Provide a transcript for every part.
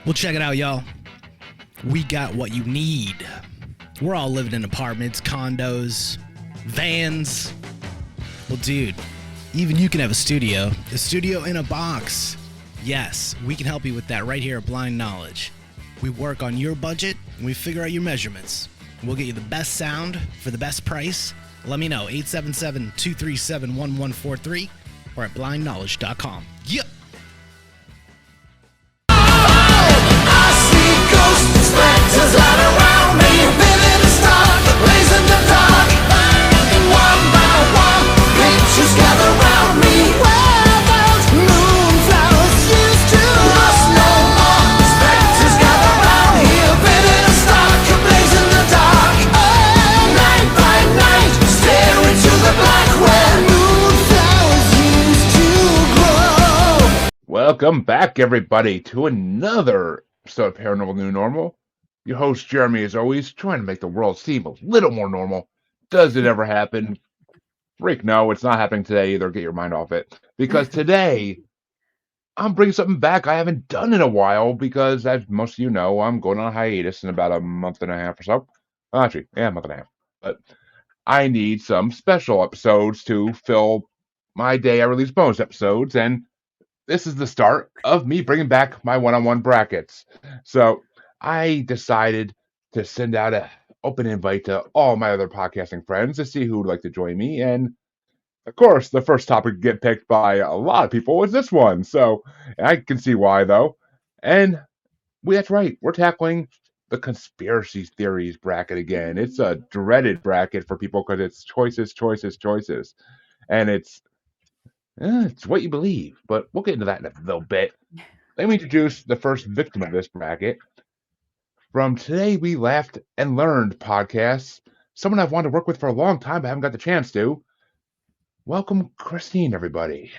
Well, check it out, y'all. We got what you need. We're all living in apartments, condos, vans. Well, dude, even you can have a studio in a box. Yes, we can help you with that right here at Blind Knowledge. We work on your budget and we figure out your measurements. We'll get you the best sound for the best price. Let me know, 877-237-1143 or at blindknowledge.com. Yep. Spectres all around me, living in the dark, blazing the dark. One by one, pictures gather round me. Where those moonflowers used to lost no more. Spectres gather round here, living in the dark, blazing the dark. Night by night, stare into the black where moonflowers used to grow. Welcome back, everybody, to another episode of Paranormal New Normal. Your host, Jeremy, as always, trying to make the world seem a little more normal. Does it ever happen? Freak, no, it's not happening today either. Get your mind off it. Because today, I'm bringing something back I haven't done in a while because, as most of you know, I'm going on a hiatus in about a month and a half or so. Actually, yeah, a month and a half. But I need some special episodes to fill my day. I release bonus episodes, and this is the start of me bringing back my one-on-one brackets. So I decided to send out an open invite to all my other podcasting friends to see who would like to join me. And of course, the first topic to get picked by a lot of people was this one. So I can see why, though. And that's right. We're tackling the conspiracy theories bracket again. It's a dreaded bracket for people because it's choices, choices, choices. And it's what you believe, but we'll get into that in a little bit. Let me introduce the first victim of this bracket. From Today We Laughed and Learned podcast, someone I've wanted to work with for a long time but haven't got the chance to. Welcome, Kristine, everybody.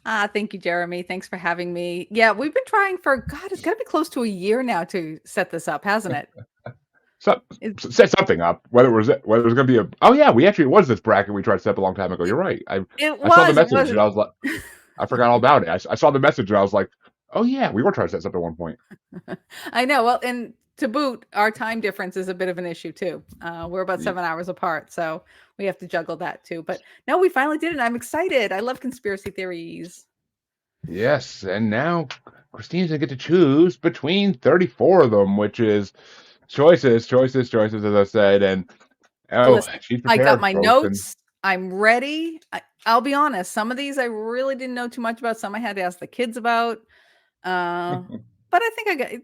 Thank you, Jeremy. Thanks for having me. Yeah, we've been trying for, God, it's got to be close to a year now to set this up, hasn't it? Set something up. Whether it was going to be a. Oh yeah, it was this bracket we tried to set up a long time ago. You're right. I saw the message and I was like, I forgot all about it. I saw the message and I was like, oh yeah, we were trying to set something at one point. I know. Well, and to boot, our time difference is a bit of an issue too. We're about 7 hours apart, so we have to juggle that too. But no, we finally did it. I'm excited. I love conspiracy theories. Yes, and now Kristine's gonna get to choose between 34 of them, which is choices, as I said. And Listen, she's I prepared, got my folks, notes. I'm ready. I'll be honest. Some of these I really didn't know too much about. Some I had to ask the kids about. But I think I got a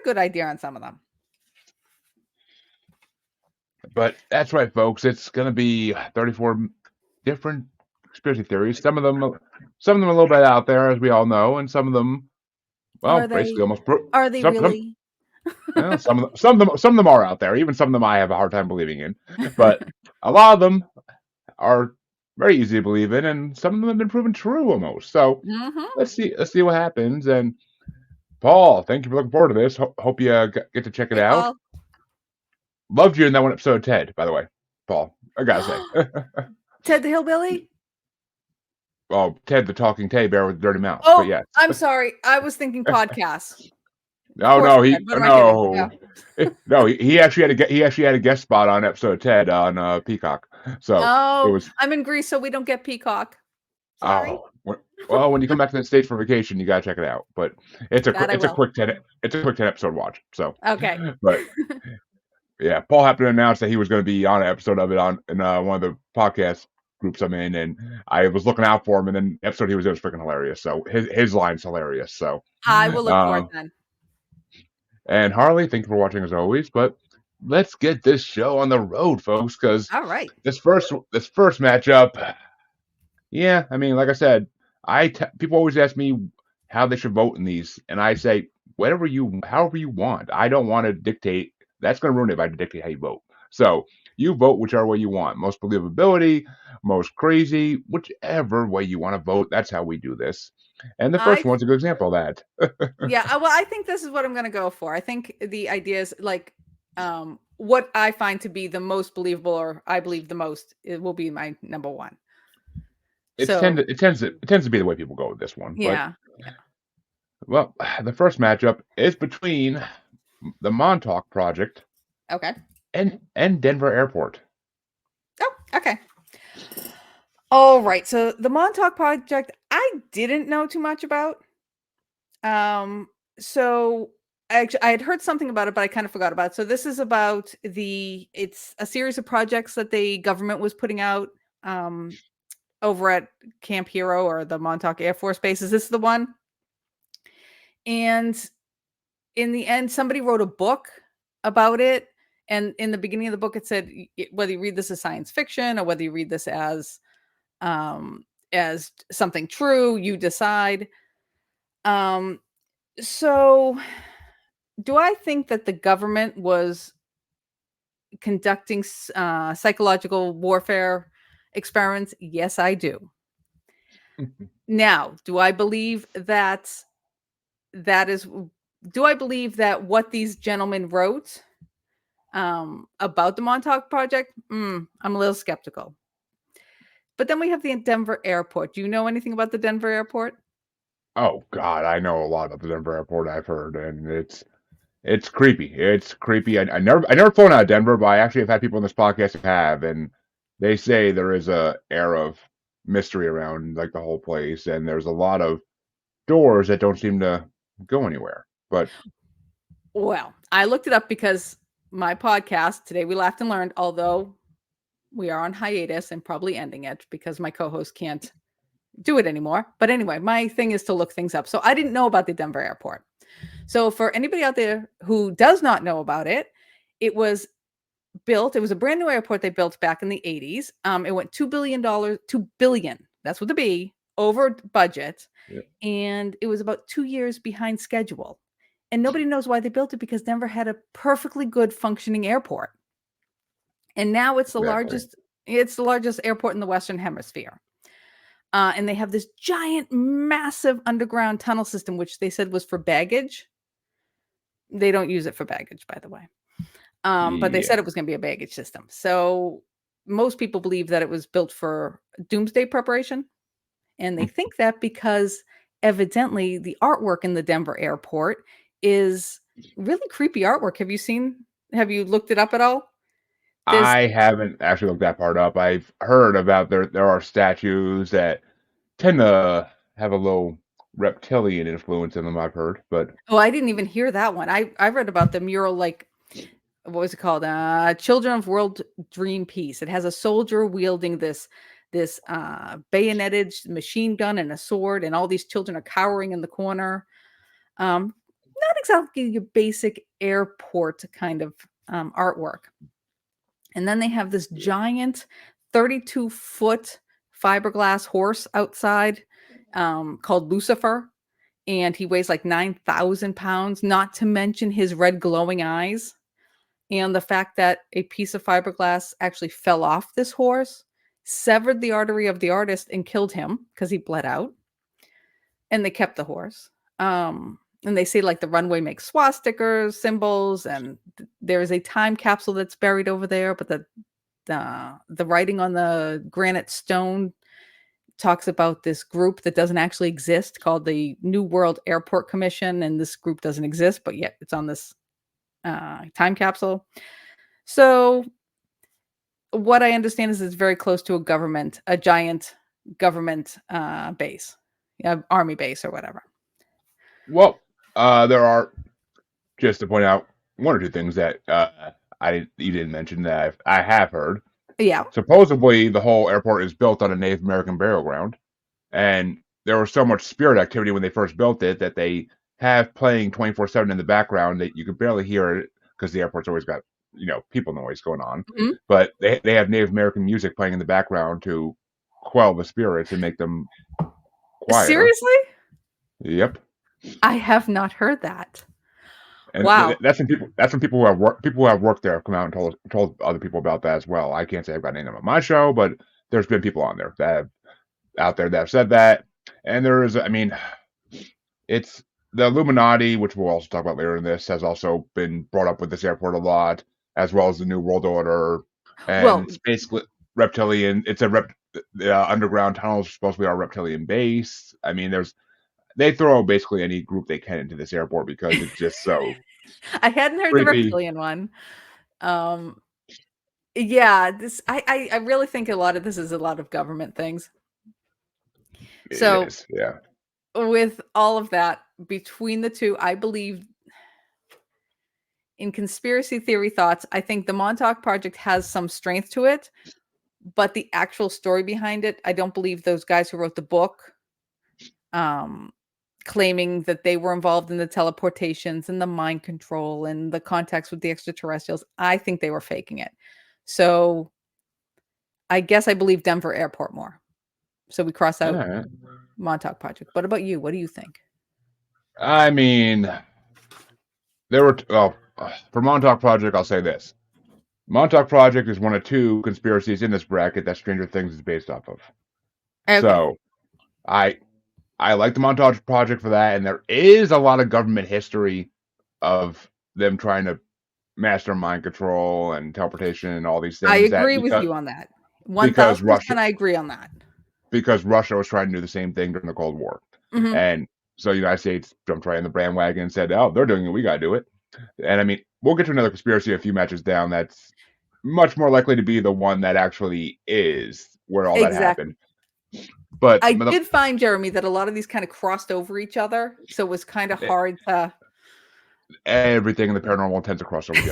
good idea on some of them. But that's right, folks. It's gonna be 34 different conspiracy theories. Some of them a little bit out there, as we all know, and some of them, well, basically almost. Are they really? Well, some of them are out there. Even some of them I have a hard time believing in. But a lot of them are very easy to believe in, and some of them have been proven true almost. So let's see what happens. And Paul, thank you for looking forward to this. Hope you get to check it out. Paul. Loved you in that one episode of Ted, by the way, Paul. I gotta say. Ted the Hillbilly? Oh, Ted the talking teddy bear with a dirty mouth. Oh, but yes. I'm sorry. I was thinking podcast. No, he actually had a guest spot on episode of Ted on Peacock. So I'm in Greece, so we don't get Peacock. Sorry. Oh, well, when you come back to the States for vacation, you gotta check it out. But it's a quick 10 episode watch. So okay. But yeah, Paul happened to announce that he was going to be on an episode of it in one of the podcast groups I'm in, and I was looking out for him. And then the episode he was in was freaking hilarious. So his line's hilarious. So I will look for it then. And Harley, thank you for watching as always. But let's get this show on the road, folks, because all right, this first matchup. Yeah, I mean, like I said, people always ask me how they should vote in these, and I say however you want. I don't want to dictate. That's going to ruin it if I dictate how you vote. So you vote whichever way you want. Most believability, most crazy, whichever way you want to vote. That's how we do this. And the first one's a good example of that. Yeah, well, I think this is what I'm going to go for. I think the idea is like what I find to be the most believable, or I believe the most, it will be my number one. It tends to be the way people go with this one. Yeah. Well, the first matchup is between the Montauk Project Okay. and Denver Airport. Oh, okay. All right. So the Montauk Project, I didn't know too much about. Um, so I had heard something about it, but I kind of forgot about it. So this is about it's a series of projects that the government was putting out um, over at Camp Hero or the Montauk Air Force Base. Is this the one? And in the end, somebody wrote a book about it. And in the beginning of the book, it said whether you read this as science fiction or whether you read this as something true, you decide. Um, so do I think that the government was conducting psychological warfare experiments? Yes, I do. Now, do I believe that that is? Do I believe that what these gentlemen wrote about the Montauk Project? I'm a little skeptical. But then we have the Denver airport. Do you know anything about the Denver airport? Oh God, I know a lot about the Denver Airport. I've heard, and it's creepy. It's creepy. I never flown out of Denver, but I actually have had people on this podcast who have, and they say there is a air of mystery around like the whole place, and there's a lot of doors that don't seem to go anywhere. But Well, I looked it up because my podcast, Today We Laughed and Learned, although we are on hiatus and probably ending it because my co-host can't do it anymore. But anyway, my thing is to look things up. So I didn't know about the Denver airport. So for anybody out there who does not know about it, it was built, it was a brand new airport they built back in the 80s. It went $2 billion, 2 billion, that's with a B, over budget. yeah, And it was about 2 years behind schedule. And nobody knows why they built it because Denver had a perfectly good functioning airport. And now exactly. it's the largest airport in the Western Hemisphere. And they have this giant, massive underground tunnel system, which they said was for baggage. They don't use it for baggage, by the way. But they said Yeah. it was going to be a baggage system. So most people believe that it was built for doomsday preparation. And they think that because evidently the artwork in the Denver airport is really creepy artwork. Have you looked it up at all? There's I haven't actually looked that part up. I've heard about there are statues that tend to have a little reptilian influence in them, I've heard, but Oh, I didn't even hear that one. I read about the mural, like, what was it called? Children of World Dream Peace. It has a soldier wielding this bayoneted machine gun and a sword, and all these children are cowering in the corner. Not exactly your basic airport kind of artwork. And then they have this giant 32-foot fiberglass horse outside called Lucifer. And he weighs like 9,000 pounds, not to mention his red glowing eyes. And the fact that a piece of fiberglass actually fell off this horse, severed the artery of the artist, and killed him because he bled out. And they kept the horse. And they say like the runway makes swastikas, symbols, and there is a time capsule that's buried over there. But the writing on the granite stone talks about this group that doesn't actually exist called the New World Airport Commission, and this group doesn't exist, but yet it's on this time capsule. So what I understand is it's very close to a giant government base, army base or whatever. well, there are, just to point out one or two things that you didn't mention that I have heard. Yeah. Supposedly, the whole airport is built on a Native American burial ground, and there was so much spirit activity when they first built it that they have playing 24/7 in the background that you could barely hear it because the airport's always got people noise going on. Mhm. But they have Native American music playing in the background to quell the spirits and make them quieter. Seriously? Yep. I have not heard that. And Wow. that's when people who have worked there have come out and told other people about that as well. I can't say I've got any of them on my show, but there's been people on there that have said that. And there is, I mean, it's the Illuminati, which we'll also talk about later in this, has also been brought up with this airport a lot, as well as the New World Order, Well, and it's basically reptilian. It's the underground tunnels supposed to be our reptilian base. I mean, there's they throw basically any group they can into this airport because it's just so I hadn't heard the creepy. reptilian one. Yeah, I really think a lot of this is a lot of government things. It So is, yeah. with all of that, between the two, I believe in conspiracy theory thoughts. I think the Montauk Project has some strength to it, but the actual story behind it, I don't believe those guys who wrote the book, claiming that they were involved in the teleportations and the mind control and the contacts with the extraterrestrials. I think they were faking it. So I guess I believe Denver Airport more. So we cross out Alright. Montauk Project. What about you? What do you think? I mean, there were for Montauk Project, I'll say this: Montauk Project is one of two conspiracies in this bracket that Stranger Things is based off of. Okay. So I like the Montauk Project for that, and there is a lot of government history of them trying to master mind control and teleportation and all these I things that agree with you on that. because 1000% I agree on that. because Russia was trying to do the same thing during the Cold War. Mhm. And so the United States jumped right in the bandwagon and said, "Oh, they're doing it, we gotta do it." And I mean, we'll get to another conspiracy a few matches down that's much more likely to be the one that actually is where all that Exactly. happened. But I did find, Jeremy, that a lot of these kind of crossed over each other, so it was kind of hard to. everything in the paranormal tends to cross over the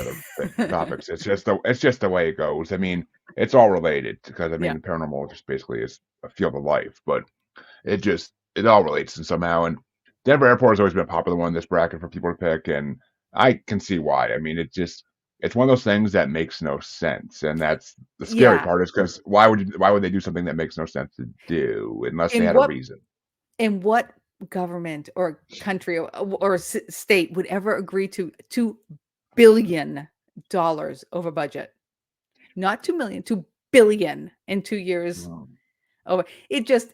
other topics. It's just the way it goes. I mean, it's all related because I mean, Yeah. the paranormal just basically is a field of life, but it all relates in somehow. And Denver Airport has always been a popular one in this bracket for people to pick, and I can see why. I mean, it's one of those things that makes no sense, and that's the scary Yeah. part. Is because why would they do something that makes no sense to do unless they In had a what reason? in what government or country or state would ever agree to $2 billion over budget? Not 2 million, 2 billion in 2 years over. It just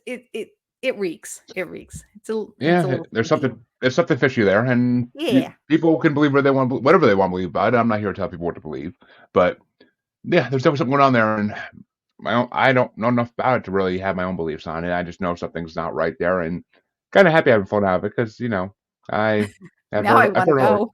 it reeks. It reeks. It's a Yeah, little there's freaky. something fishy there, and Yeah. people can believe whatever they want to believe about it. I'm not here to tell people what to believe, but yeah, there's definitely something going on there, and I don't know enough about it to really have my own beliefs on it. I just know something's not right there, and kind of happy having fun out of it because I have Now I heard I've wanna heard horror. go.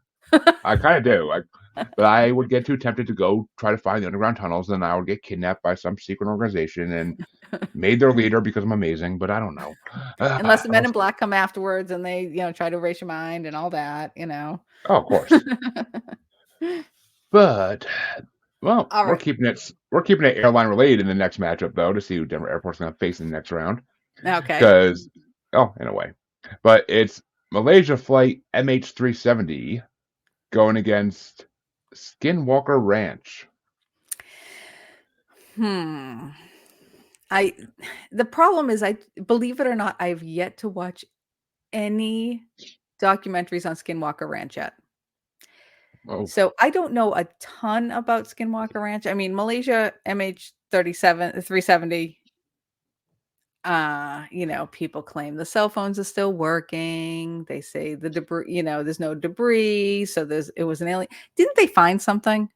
I kind of do. But I would get too tempted to go try to find the underground tunnels, and I would get kidnapped by some secret organization and made their leader because I'm amazing. But I don't know. Unless the Men We'll in see. Black come afterwards and they, try to erase your mind and all that. Oh, of course. But well, All right. we're keeping it airline related in the next matchup though to see who Denver Airport's going to face in the next round. Okay. Because in a way, but it's Malaysia flight MH370 going against Skinwalker Ranch. The problem is, I believe it or not, I've yet to watch any documentaries on Skinwalker Ranch yet. Oh, So I don't know a ton about Skinwalker Ranch. I mean, Malaysia MH37 370. People claim the cell phones are still working. They say the debris, there's no debris, so it was an alien. Didn't they find something?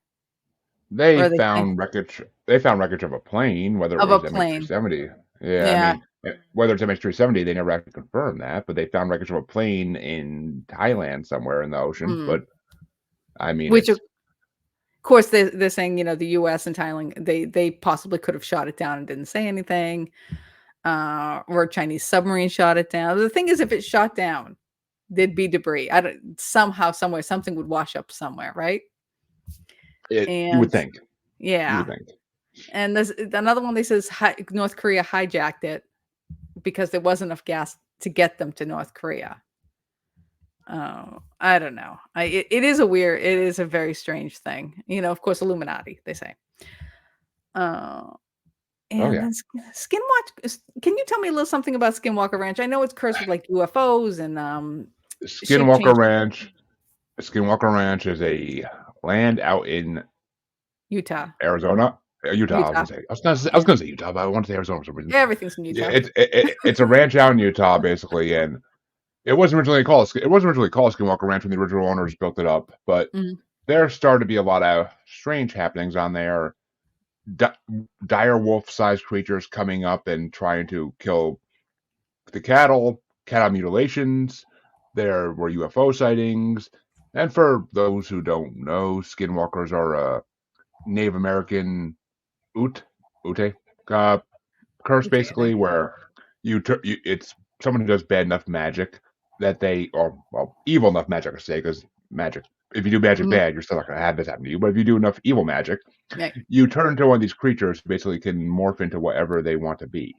they Or they found wreckage. They found wreckage of a plane, whether it of a was plane? MH370. Yeah, I Yeah. mean, whether it's MH370, they never actually confirmed that, but they found wreckage of a plane in Thailand somewhere in the ocean. Mm. But I mean, Which it's of course they're saying, the US and Thailand, they possibly could have shot it down and didn't say anything. Or a Chinese submarine shot it down. The thing is, if it's shot down, there'd be debris. Somehow, somewhere, something would wash up somewhere, right? you would And think. You yeah, would think. and there's another one that says North Korea hijacked it because there wasn't enough gas to get them to North Korea. Oh, I don't know. It is a very strange thing. Of course, Illuminati, they say. Oh And yeah. then Skinwalker. Can you tell me a little something about Skinwalker Ranch? I know it's cursed with like UFOs and shape Skinwalker change Ranch. Skinwalker Ranch is a land out in Utah. Arizona. Utah, I was Utah. gonna say. I was gonna say Utah, but I wanted to say Arizona for some reason. Everything's in Yeah, Utah. it's a ranch out in Utah, basically, and it wasn't originally called Skinwalker Ranch when the original owners built it up, but Mhm. there started to be a lot of strange happenings on there. Dire wolf-sized creatures coming up and trying to kill the cattle, cattle mutilations. There were UFO sightings. And for those who don't know, skinwalkers are a Native American Ute curse, Okay, I basically, think. where it's someone who does bad enough magic that they, or well, evil enough magic, I say, because magic. If you do magic Mhm. bad, you're still not going to have this happen to you. But if you do enough evil magic, Yeah. you turn into one of these creatures who basically can morph into whatever they want to be,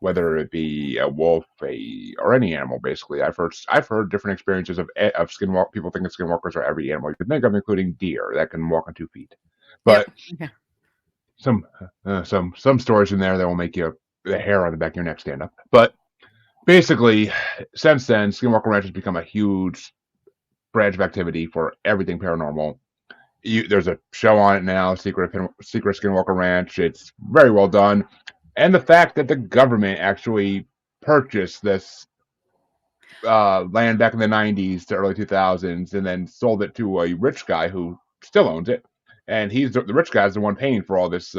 whether it be a wolf, or any animal. Basically, I've heard different experiences of skinwalk. People think skinwalkers are every animal you can think of, including deer that can walk on 2 feet. Yep. But Okay. some stories in there that will make you the hair on the back of your neck stand up. But basically, since then, Skinwalker Ranch has become a huge branch of activity for everything paranormal. There's a show on it now, Secret Skinwalker Ranch. It's very well done, and the fact that the government actually purchased this land back in the 90s to early 2000s, and then sold it to a rich guy who still owns it, and he's the rich guy's the one paying for all this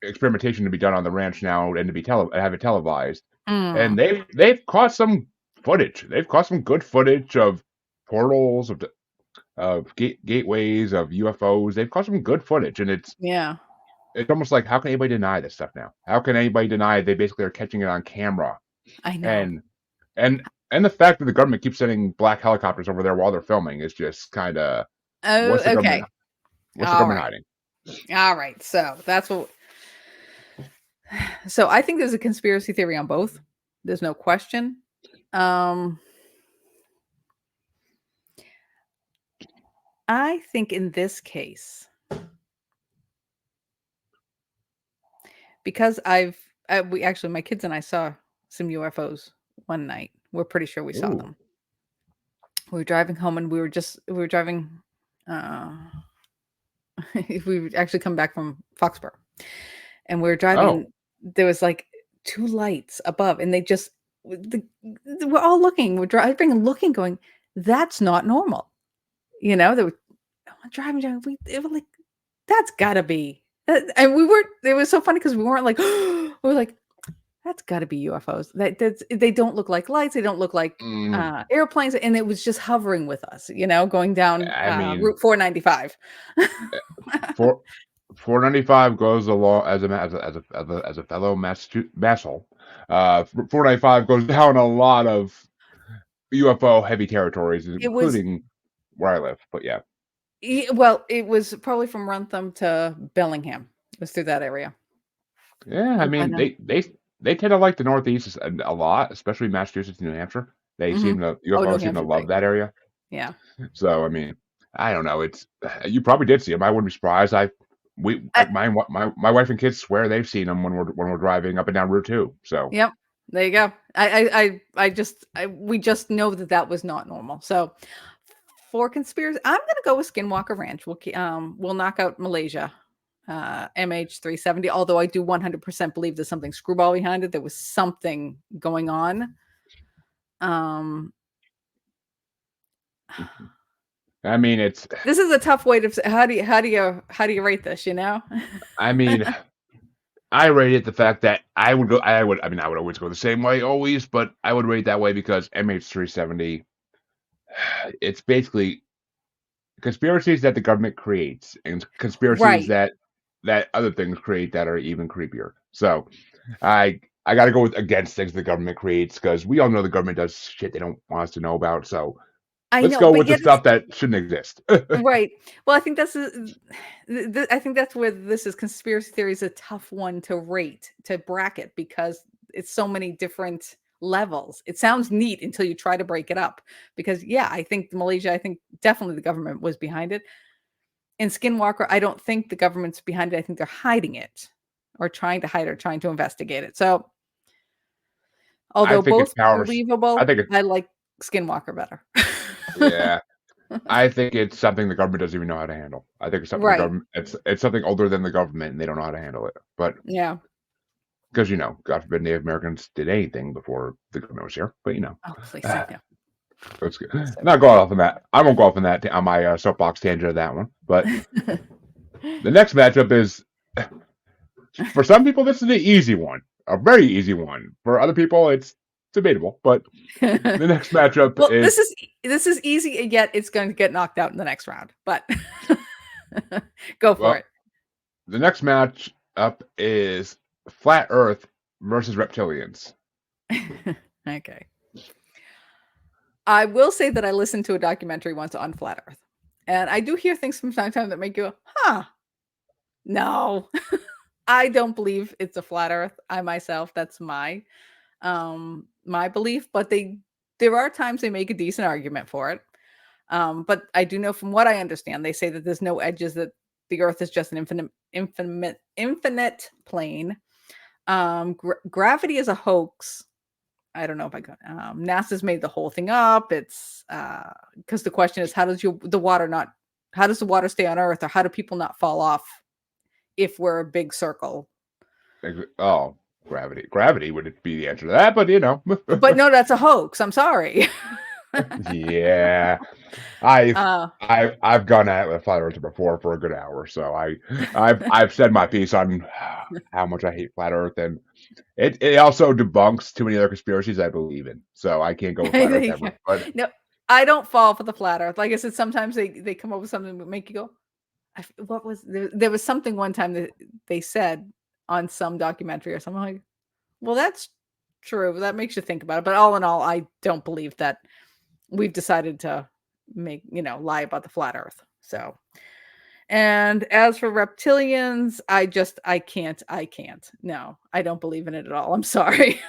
experimentation to be done on the ranch now and to be have it televised. And Mm. they've caught some footage. They've caught some good footage of portals, of gateways, of UFOs. They've caught some good footage, and Yeah. it's almost like, how can anybody deny this stuff now? How can anybody deny they basically are catching it on camera? I know. And and the fact that the government keeps sending black helicopters over there while they're filming is just kind of, Oh, what's the government okay. what's the All government right. hiding? All right. So that's what. So I think there's a conspiracy theory on both. There's no question. I think in this case, because we actually, my kids and I saw some UFOs one night. We're pretty sure we saw Ooh. them. We were driving home, and we were driving. Uh, we would actually come back from Foxborough, and we were driving, Oh. and there was like 2 lights above, and we're all looking. We're driving and looking, going, "That's not normal." You know, they were driving. It was like, "That's gotta be." And we weren't. It was so funny because we weren't like, we were like, "That's got to be UFOs." They don't look like lights. They don't look like Mm, airplanes, and it was just hovering with us. You know, going down I mean, Route 495. four 495 goes along as a fellow Masshole. 495 goes down a lot of UFO heavy territories, It was including where I live. But yeah, well, it was probably from Wrentham to Bellingham. It was through that area. yeah. I But mean, they tend to like the Northeast a lot, especially Massachusetts and New Hampshire. Oh, New UFOs seem to Hampshire's love big. that area. Yeah. So I mean, I don't know. You probably did see them. I wouldn't be surprised. Uh, My wife and kids swear they've seen them when we're driving up and down Route 2. So Yep. There you go. We just know that was not normal. So for conspiracy, I'm gonna go with Skinwalker Ranch. We'll knock out Malaysia, MH370. Although I do 100% believe there's something screwball behind it. There was something going on. I mean, This is a tough way to. How do you rate this? You know. I mean, I rated the fact that I would go. I mean, I would always go the same way, always, but I would rate that way because MH370. It's basically conspiracies that the government creates, and conspiracies Right. that other things create that are even creepier. So, I got to go against things the government creates because we all know the government does shit they don't want us to know about. So I let's know, go but with the yet it's stuff that shouldn't exist. right. Well, I think I think that's where this is. Conspiracy theory is a tough one to rate, to bracket, because it's so many different levels. It sounds neat until you try to break it up. Because yeah, I think Malaysia, I think definitely the government was behind it. In Skinwalker, I don't think the government's behind it. I think they're hiding it, or trying to hide it, or trying to investigate it. So I although think it's both powers. I believable, think it's I like Skinwalker better. yeah. I think it's something the government doesn't even know how to handle. I think it's something the Right. government. It's something older than the government, and they don't know how to handle it. But Yeah. because God forbid, Native Americans did anything before the government was here. But Oh, please, I know. that's good. So Not going off on that. I won't go off on that on my soapbox tangent of that one. But the next matchup is, for some people, this is an easy one, a very easy one. For other people, it's debatable. But the next matchup Well, is this is easy, and yet it's going to get knocked out in the next round. But go for well, the next match up is Flat Earth versus reptilians. it. Okay. I will say that I listened to a documentary once on Flat Earth, and I do hear things from time to time that make you go, huh, no, I don't believe it's a flat earth. I myself, that's my belief, but there are times they make a decent argument for it. But I do know from what I understand, they say that there's no edges, that the earth is just an infinite plane. Gravity is a hoax. I don't know if I got NASA's made the whole thing up. It's because the question is, how does the water stay on Earth, or how do people not fall off if we're a big circle? Oh, gravity would be the answer to that, but you know. But no, that's a hoax. I'm sorry. Yeah, I've gone at it with Flat Earth before for a good hour, so I've said my piece on how much I hate Flat Earth, and it also debunks too many other conspiracies I believe in, so I can't go with Flat Earth ever. But No, I don't fall for the flat Earth. Like I said, sometimes they come up with something that make you go, what was there was something one time that they said on some documentary or something, like, well, that's true. That makes you think about it. But all in all, I don't believe that we've decided to lie about the flat Earth. So, and as for reptilians, I can't. No, I don't believe in it at all. I'm sorry.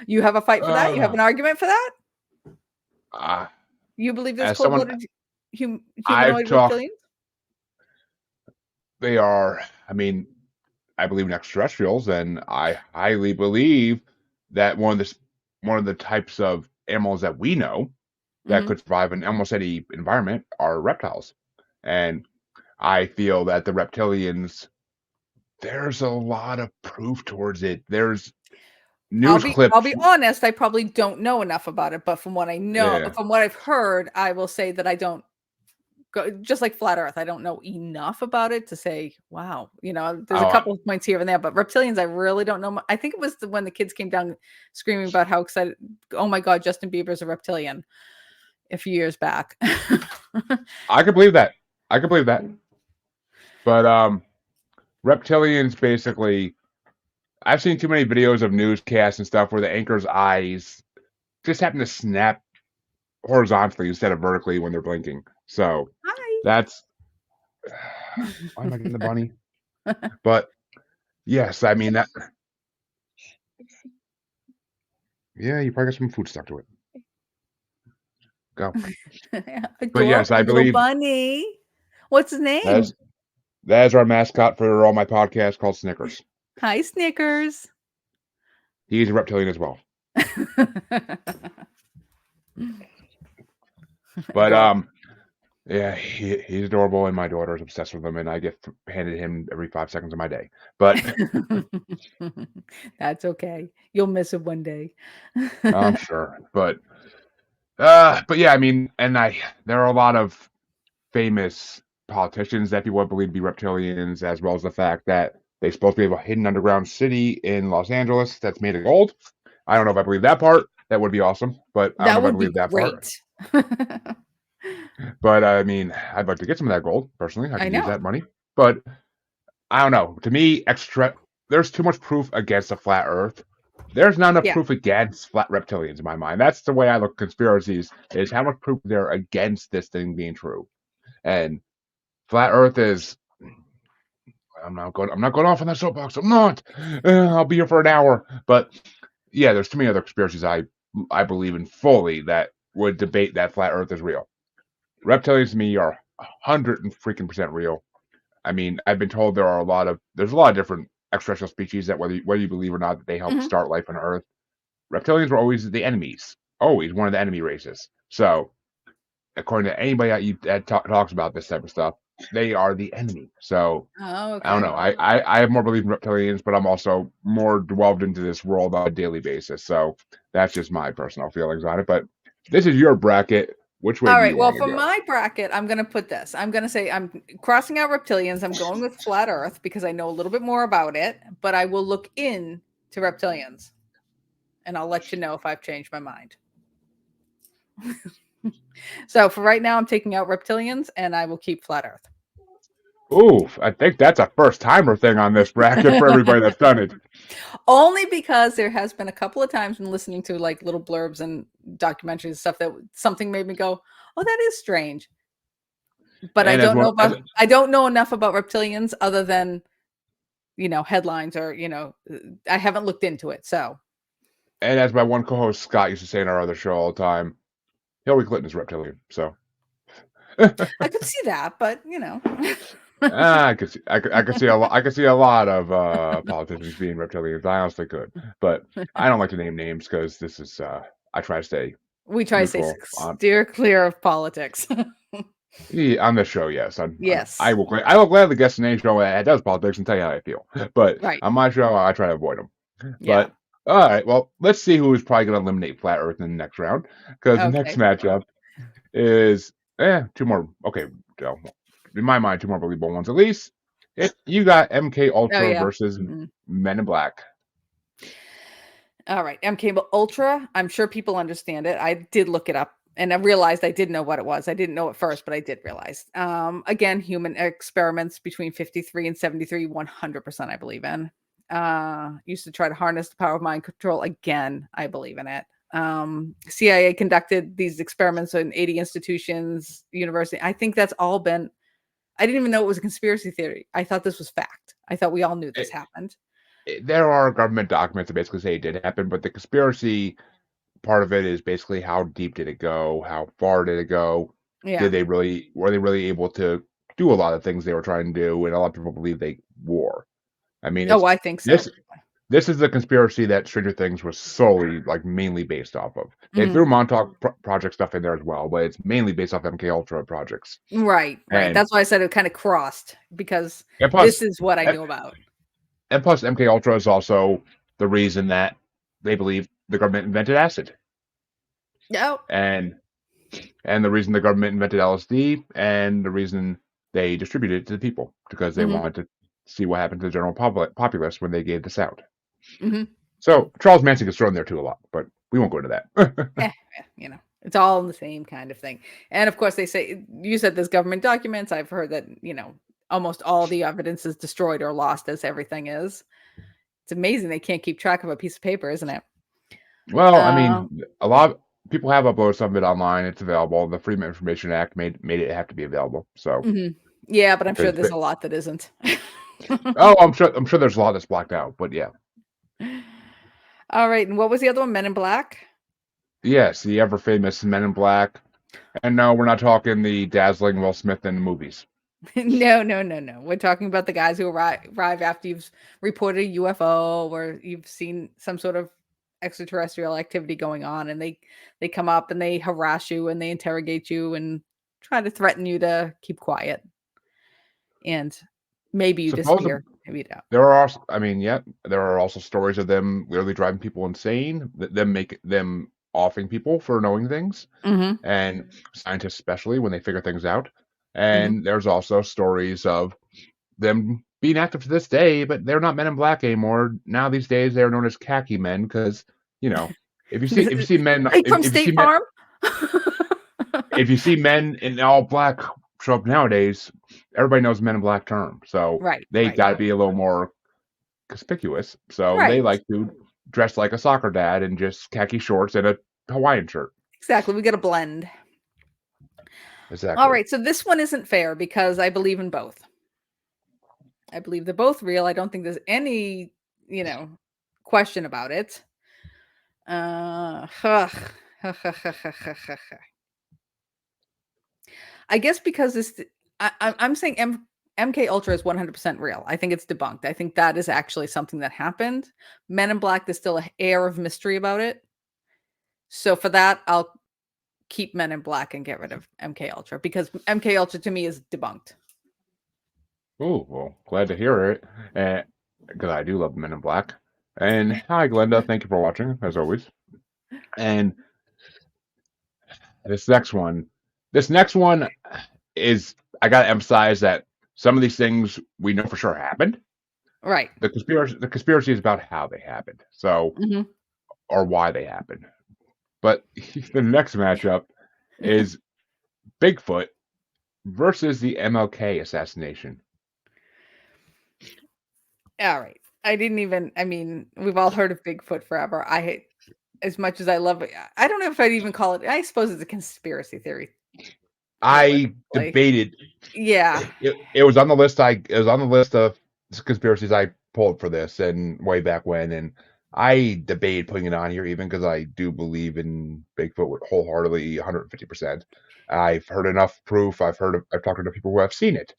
You have a fight for that? You have an argument for that? You believe there's as someone, cold-blooded I've humanoid talked. reptilians? They are. I mean, I believe in extraterrestrials, and I highly believe that one of the types of animals that we know that Mhm. could survive in almost any environment are reptiles. And I feel that the reptilians, there's a lot of proof towards it. There's I'll news be clips. honest, I probably don't know enough about it, but from what I know, Yeah. from what I've heard, I will say that I don't go, just like flat Earth, I don't know enough about it to say, wow, there's a Oh, couple of points here and there, but reptilians, I really don't know. I think it was when the kids came down screaming about how excited, oh my God, Justin Bieber's a reptilian a few years back. I can believe that. I can believe that. But reptilians basically, I've seen too many videos of newscasts and stuff where the anchor's eyes just happen to snap horizontally instead of vertically when they're blinking. So Hi. that's why am I getting the bunny? But yes, I mean that. Yeah, you probably got some food stuck to it. Go. But yes, I Adorable little believe bunny. What's his name? that is our mascot for all my podcasts called Snickers. Hi, Snickers. He's a reptilian as well. But Adorable. yeah, he's adorable, and my daughter is obsessed with him, and I get handed him every 5 seconds of my day. But That's okay. You'll miss it one day. I'm sure. But yeah, I mean, there are a lot of famous politicians that people believe to be reptilians, as well as the fact that they're supposed to be a hidden underground city in Los Angeles that's made of gold. I don't know if I believe that part. That would be awesome, but I don't That know if I would be believe that part. great. But I mean, I'd like to get some of that gold personally. I I could use know. that money. But I don't know. To me, there's too much proof against a flat Earth. There's not enough Yeah. proof against flat reptilians in my mind. That's the way I look at conspiracies, is how much proof there against this thing being true. And flat Earth is. I'm not going off on that soapbox. I'm not. I'll be here for an hour. But yeah, there's too many other conspiracies I believe in fully that would debate that flat Earth is real. Reptilians to me are 100% real. I mean, I've been told there's a lot of different extraterrestrial species that whether you believe or not that they helped Mhm. start life on Earth. Reptilians were always the enemies, always one of the enemy races. So, according to anybody that talks about this type of stuff, they are the enemy. So, Oh, I don't okay. know. I have more belief in reptilians, but I'm also more delved into this world on a daily basis. So, that's just my personal feelings on it. But this is your bracket. Which way All do right. you Well, want to for go? my bracket, I'm going to put this. I'm going to say I'm crossing out reptilians. I'm going with flat Earth because I know a little bit more about it, but I will look in to reptilians, and I'll let you know if I've changed my mind. So for right now, I'm taking out reptilians, and I will keep flat Earth. Ooh, I think that's a first timer thing on this bracket for everybody that's done it. Only because there has been a couple of times when listening to like little blurbs and documentaries and stuff that something made me go, "Oh, that is strange." But And I don't know enough about reptilians other than headlines or I haven't looked into it. So as my one co-host Scott used to say in our other show all the time, Hillary Clinton is reptilian. So I could see that, but I could see a lot of politicians being reptilians. I honestly could, but I don't like to name names because this is I try to stay we try to neutral stay steer clear of politics. on this show. Yes, Yes. I will gladly guest an name show that does politics and tell you how I feel. But Right. on my show, I try to avoid them. Yeah. But all right, well, let's see who is probably going to eliminate Flat Earth in the next round because the next Okay. matchup is two more. Okay, Joe. In my mind, two more believable ones at least. You got MK Ultra yeah. versus Men in Black. All right, MK Ultra. I'm sure people understand it. I did look it up, and I realized I did know what it was. I didn't know it first, but I did realize. Again, human experiments between 53 and 73, 100% I believe in. Used to try to harness the power of mind control. Again, I believe in it. CIA conducted these experiments in 80 institutions, university. I think that's all been. I didn't even know it was a conspiracy theory. I thought this was fact. I thought we all knew this happened. There are government documents that basically say it did happen, but the conspiracy part of it is basically how deep did it go? How far did it go? Yeah. Were they really able to do a lot of things they were trying to do? And a lot of people believe they were. I mean, I think so. This is the conspiracy that Stranger Things was solely, mainly based off of. They threw Montauk Project stuff in there as well, but it's mainly based off MK Ultra projects. Right. And That's why I said it kind of crossed because this is what I knew about. And plus, MK Ultra is also the reason that they believe the government invented acid. No. And the reason the government invented LSD, and the reason they distributed it to the people because they wanted to see what happened to the general populace when they gave this out. So Charles Manson gets thrown there too a lot, but we won't go into that. It's all the same kind of thing. And of course, they say you said there's government documents. I've heard that almost all the evidence is destroyed or lost, as everything is. It's amazing they can't keep track of a piece of paper, isn't it? Well, I mean, a lot of people have uploaded some of it online. It's available. The Freedom of Information Act made it have to be available. So yeah, but I'm sure there's a lot that isn't. I'm sure there's a lot that's blacked out, but yeah. All right, and what was the other one? Men in Black? Yes, the ever famous Men in Black. And no, we're not talking the dazzling Will Smith in the movies. No. We're talking about the guys who arrive after you've reported a UFO or you've seen some sort of extraterrestrial activity going on, and they come up and they harass you and they interrogate you and try to threaten you to keep quiet. And maybe you disappear. Maybe you don't. There are also stories of them literally driving people insane, them offing people for knowing things, and scientists especially when they figure things out. And there's also stories of them being active to this day, but they're not Men in Black anymore. Now these days they are known as khaki men because if you see men from State Farm, if you see men in all black show up nowadays, everybody knows Men in Black term. So they got to be a little more conspicuous. So they like to dress like a soccer dad in just khaki shorts and a Hawaiian shirt. Exactly. We got to blend. Exactly. All right. So this one isn't fair because I believe in both. I believe they're both real. I don't think there's any, question about it. I guess because I'm saying MK Ultra is 100% real. I think it's debunked. I think that is actually something that happened. Men in Black, there's still an air of mystery about it. So for that, I'll keep Men in Black and get rid of MK Ultra because MK Ultra to me is debunked. Oh, well, glad to hear it. Because I do love Men in Black. And hi, Glenda. Thank you for watching, as always. And this next one is, I got to emphasize that some of these things we know for sure happened. Right. The conspiracy is about how they happened. So, hmm or why they happened. But the next matchup is Bigfoot versus the MLK assassination. All right. I mean, we've all heard of Bigfoot forever. As much as I love it, I don't know if I'd even call it, I suppose it's a conspiracy theory, I realistically. debated. Yeah. It was on the list. It was on the list of conspiracies I pulled for this, and way back when, and I debated putting it on here even because I do believe in Bigfoot wholeheartedly, 150%. I've heard enough proof. I've talked to enough people who have seen it,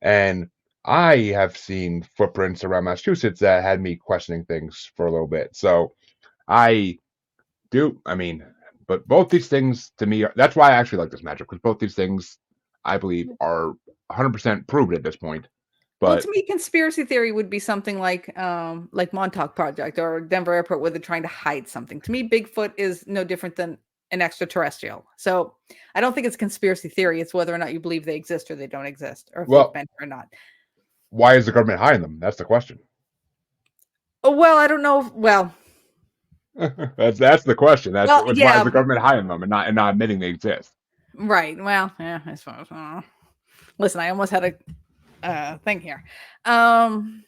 and I have seen footprints around Massachusetts that had me questioning things for a little bit. So I I mean, but both these things to me, that's why I actually like this matchup, because both these things I believe are 100% proven at this point. Well, to But me, conspiracy theory would be something like Montauk Project or Denver Airport, where they're trying to hide something. To me, Bigfoot is no different than an extraterrestrial. So I don't think it's conspiracy theory. It's whether or not you believe they exist or they don't exist, or if they've well, been here or not. why is the government hiding them? That's the question. Oh, well, I don't know. Well, That's the question. That's why is yeah, the government hiding them and not admitting they exist? right. Well, yeah, I suppose. Listen, I almost had a thing here. Um,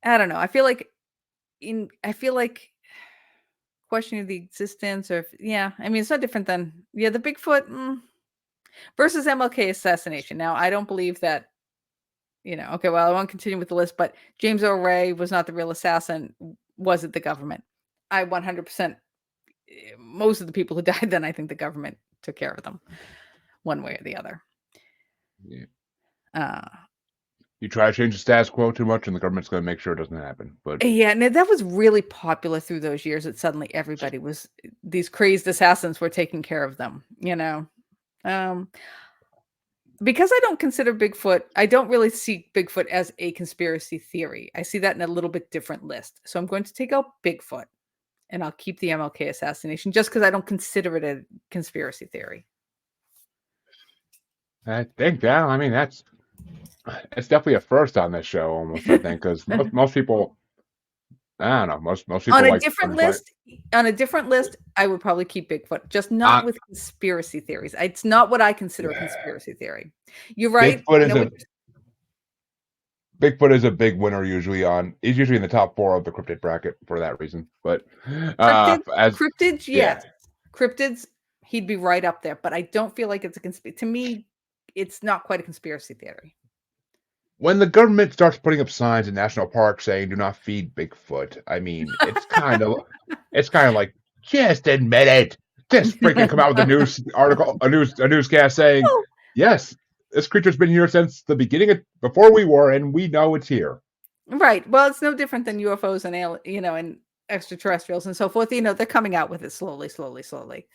I don't know. I feel like questioning the existence, or yeah, I mean, it's no different than the Bigfoot versus MLK assassination. Now, I don't believe that. Okay, well, I won't continue with the list, but James Earl Ray was not the real assassin. Was it the government? I 100%. Most of the people who died then, I think the government took care of them one way or the other. Yeah. Uh, You try to change the status quo too much, and the government's going to make sure it doesn't happen. But yeah, and that was really popular through those years that suddenly everybody was, these crazed assassins were taking care of them, Um, because I don't really see Bigfoot as a conspiracy theory. I see that in a little bit different list. So I'm going to take out Bigfoot and I'll keep the MLK assassination just because I don't consider it a conspiracy theory. I think, yeah, I mean, it's definitely a first on this show, almost. I think, because most people, I don't know, most people On a like different are just like, list, I would probably keep Bigfoot, just not uh, with conspiracy theories. It's not what I consider a conspiracy theory. You're right. Bigfoot I is know a what Bigfoot is a big winner usually on. He's usually in the top 4 of the cryptid bracket for that reason. But cryptids, as cryptids, yeah, yes. Cryptids, he'd be right up there, but I don't feel like it's a conspiracy. To me, it's not quite a conspiracy theory. when the government starts putting up signs in national parks saying "Do not feed Bigfoot," I mean, it's kind of like, just admit it. Just freaking come out with a news article, a newscast saying, Well, "Yes, this creature's been here since the beginning of before we were, and we know it's here." right. Well, it's no different than UFOs and and extraterrestrials and so forth. They're coming out with it slowly, slowly, slowly.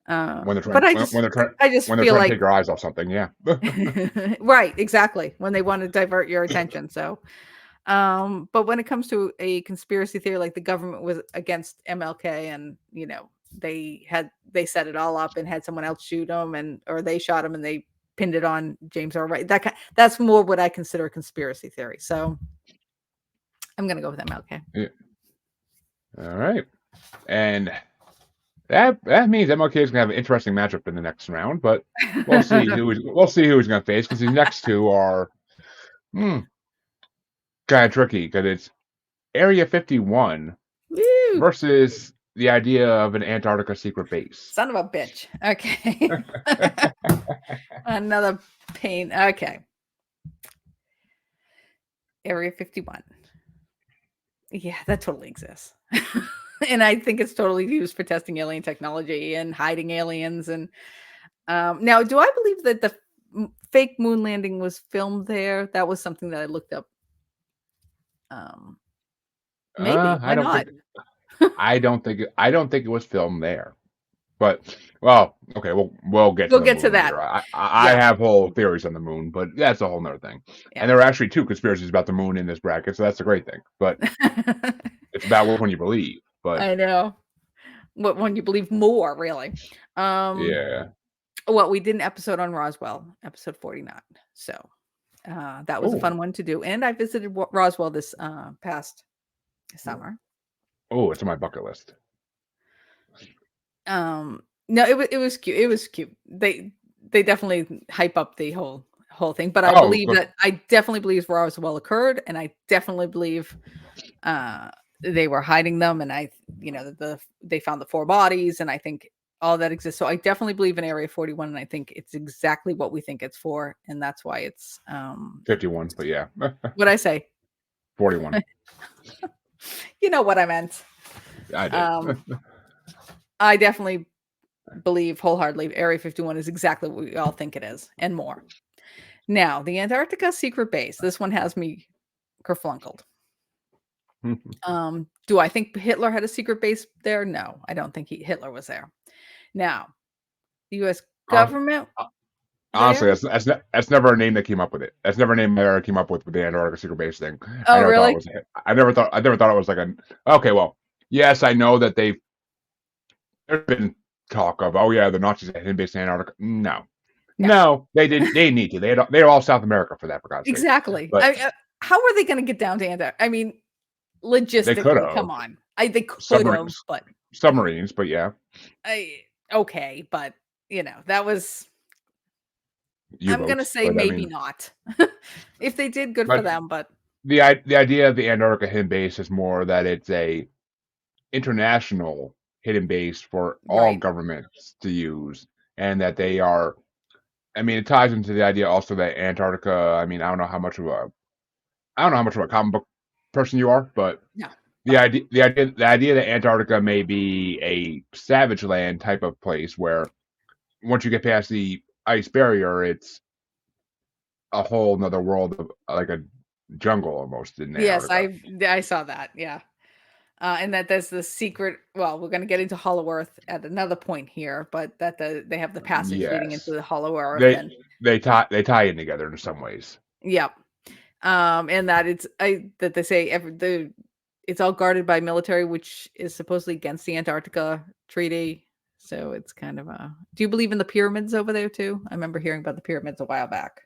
When they're But trying when they're trying I just when they're feel trying to like take your eyes off something, yeah. right, exactly, when they want to divert your attention. So, but when it comes to a conspiracy theory, like the government was against MLK, and they set it all up and had someone else shoot him, or they shot him and they pinned it on James Earl Ray. That's more what I consider a conspiracy theory. So, I'm gonna go with MLK. Yeah. All right, and that means MLK is gonna have an interesting matchup in the next round, but we'll see who he's gonna face, because the next two are kind of tricky, because it's Area 51 Woo! versus the idea of an Antarctica secret base. Son of a bitch. Okay. Another pain. Okay. Area 51. Yeah, that totally exists. And I think it's totally used for testing alien technology and hiding aliens. And now, do I believe that the fake moon landing was filmed there? That was something that I looked up. Maybe. I Why don't not? think I don't think it was filmed there. But well, okay, we'll get to We'll the get to moon that. later. I Yeah. have whole theories on the moon, but that's a whole nother thing. Yeah. And there are actually 2 conspiracies about the moon in this bracket, so that's a great thing. But it's about which one you believe. But I know. What one you believe more, really? yeah, Well, we did an episode on Roswell, episode 49. So That was a Oh, fun one to do. And I visited Roswell this past summer. oh, it's on my bucket list. No, it was cute. It was cute. They definitely hype up the whole thing, but Oh, look, I definitely believe Roswell occurred, and I definitely believe they were hiding them, and they found the 4 bodies, and I think all that exists. So I definitely believe in Area 41, and I think it's exactly what we think it's for, and that's why it's 51, but yeah, what I say. 41. You know what I meant. I did. Um, I definitely believe wholeheartedly Area 51 is exactly what we all think it is, and more. Now, the Antarctica secret base. This one has me kerflunkled. Do I think Hitler had a secret base there? No, I don't think Hitler was there. Now, the U.S. Hon- government Honestly, there? that's never a name that came up with it. That's never a name I ever came up with the Antarctica secret base thing. I Oh, never thought it really? was. I never thought it was like a. Okay, well, yes, I know that there's been talk of, oh yeah, the Nazis had hidden base in Antarctica. No, No, no, they didn't. They didn't need to. They had all South America for that, for God's sake. exactly. But How are they going to get down to Antarctica? I mean, they could logistically, have come on. They could have, submarines, but submarines. But yeah, okay, but that was. I'm gonna U-boats. say But I maybe mean, not. If they did, good for but them. But the idea of the Antarctica hidden base is more that it's a international hidden base for all right, governments to use, and that they are. I mean, it ties into the idea also that Antarctica. I mean, I don't know how much of a comic book person you are, but no, the idea that Antarctica may be a savage land type of place where once you get past the ice barrier, it's a whole nother world of like a jungle almost in yes, Antarctica. I saw that. Yeah. And that there's the secret. Well, we're going to get into Hollow Earth at another point here, but that they have the passage leading into Yes, the Hollow Earth, they and they tie in together in some ways. yep. And that that they say it's all guarded by military, which is supposedly against the Antarctica Treaty. So it's kind of a. Do you believe in the pyramids over there too? I remember hearing about the pyramids a while back.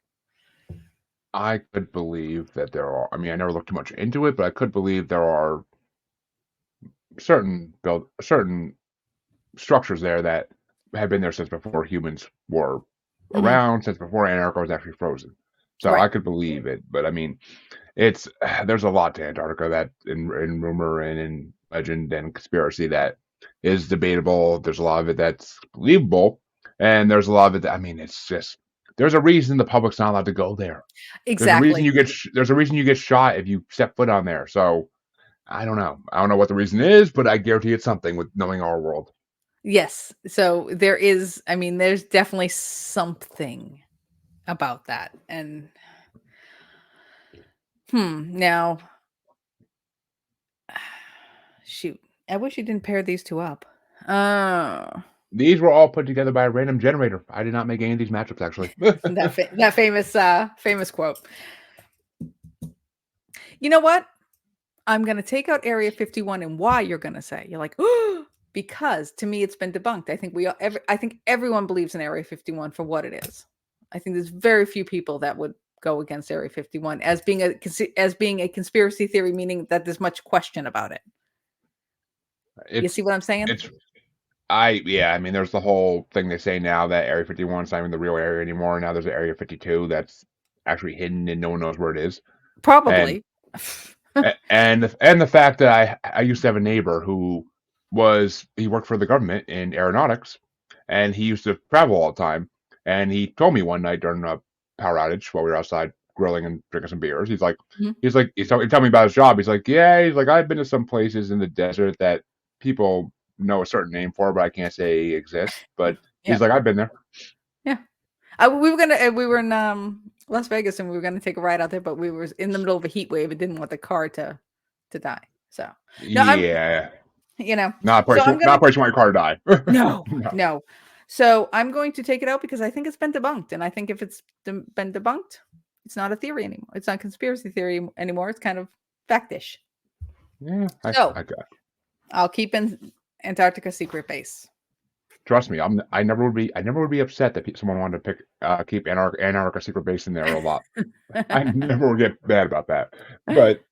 I could believe that there are. I mean, I never looked too much into it, but I could believe there are certain structures there that have been there since before humans were Hmm. around, since before Antarctica was actually frozen. So Right. I could believe it, but I mean, it's there's a lot to Antarctica that in rumor and in legend and conspiracy that is debatable. There's a lot of it that's believable, and there's a lot of it that I mean, it's just there's a reason the public's not allowed to go there. There's a reason Exactly. there's a reason you get shot if you step foot on there. So I don't know. I don't know what the reason is, but I guarantee it's something with knowing our world. Yes. So there is. I mean, there's definitely something about that, and now, shoot, I wish you didn't pair these two up. These were all put together by a random generator. I did not make any of these matchups actually. That famous quote. You know what? I'm going to take out Area 51, and why you're going to say you're like, oh, because to me it's been debunked. I think I think everyone believes in Area 51 for what it is. I think there's very few people that would go against Area 51 as being a conspiracy theory, meaning that there's much question about it. You it's see what I'm saying? it's yeah, I mean there's the whole thing they say now that Area 51 is not even the real area anymore. Now there's an Area 52 that's actually hidden and no one knows where it is. And Probably. and the fact that I used to have a neighbor who he worked for the government in aeronautics, and he used to travel all the time. And he told me one night during a power outage while we were outside grilling and drinking some beers, Mhm. he's telling me about his job. He's like, yeah, he's like, I've been to some places in the desert that people know a certain name for, but I can't say exist. But Yeah. he's like, I've been there. Yeah. We were in Las Vegas, and we were gonna take a ride out there, but we were in the middle of a heat wave and didn't want the car to die. So no, Yeah, not a so place, I'm not gonna a place you want your car to die. no, No. no. So I'm going to take it out because I think it's been debunked, and I think if it's been debunked, it's not a theory anymore. It's not conspiracy theory anymore. It's kind of factish. Yeah, So I got. I'll keep in Antarctica secret base. Trust me, I never would be upset that someone wanted to keep Antarctica secret base in there a lot. I never would get mad about that. But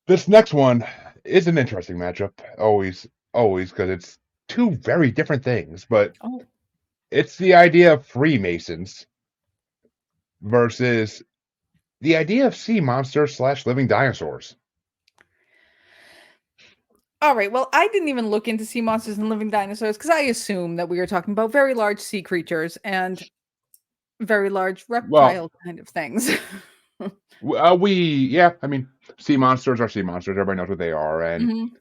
this next one is an interesting matchup, always, because it's two very different things. But Oh, it's the idea of Freemasons versus the idea of sea monsters / living dinosaurs. all right. Well, I didn't even look into sea monsters and living dinosaurs because I assume that we were talking about very large sea creatures and very large Well, reptile kind of things. yeah, I mean, sea monsters are sea monsters. Everybody knows what they are, and Mhm.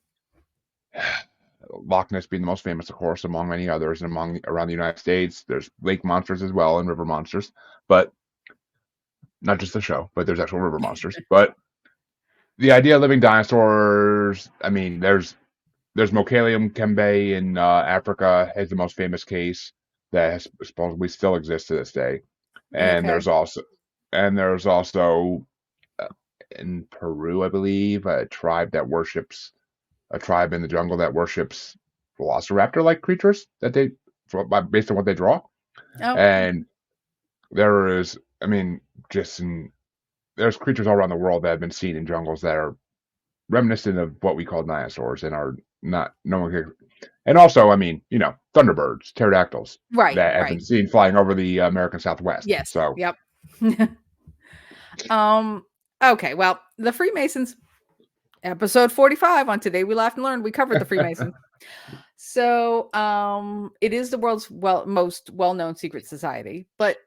Loch Ness being the most famous, of course, among many others, and around the United States. There's lake monsters as well and river monsters, but not just the show, but there's actual river monsters. But the idea of living dinosaurs, I mean, there's Mokalium Kembe in Africa is the most famous case that supposedly still exists to this day, and Okay. there's also in Peru, I believe, a tribe in the jungle that worships velociraptor-like creatures that based on what they draw. Oh, And there is, I mean, there's creatures all around the world that have been seen in jungles that are reminiscent of what we call dinosaurs and are not no one can. And also, I mean, thunderbirds, pterodactyls right, that have right. been seen flying over the American Southwest. Yes. So Yep. um. Okay. Well, the Freemasons, episode 45 on Today We Laughed and Learned. We covered the Freemasons. So, it is the world's most well-known secret society, but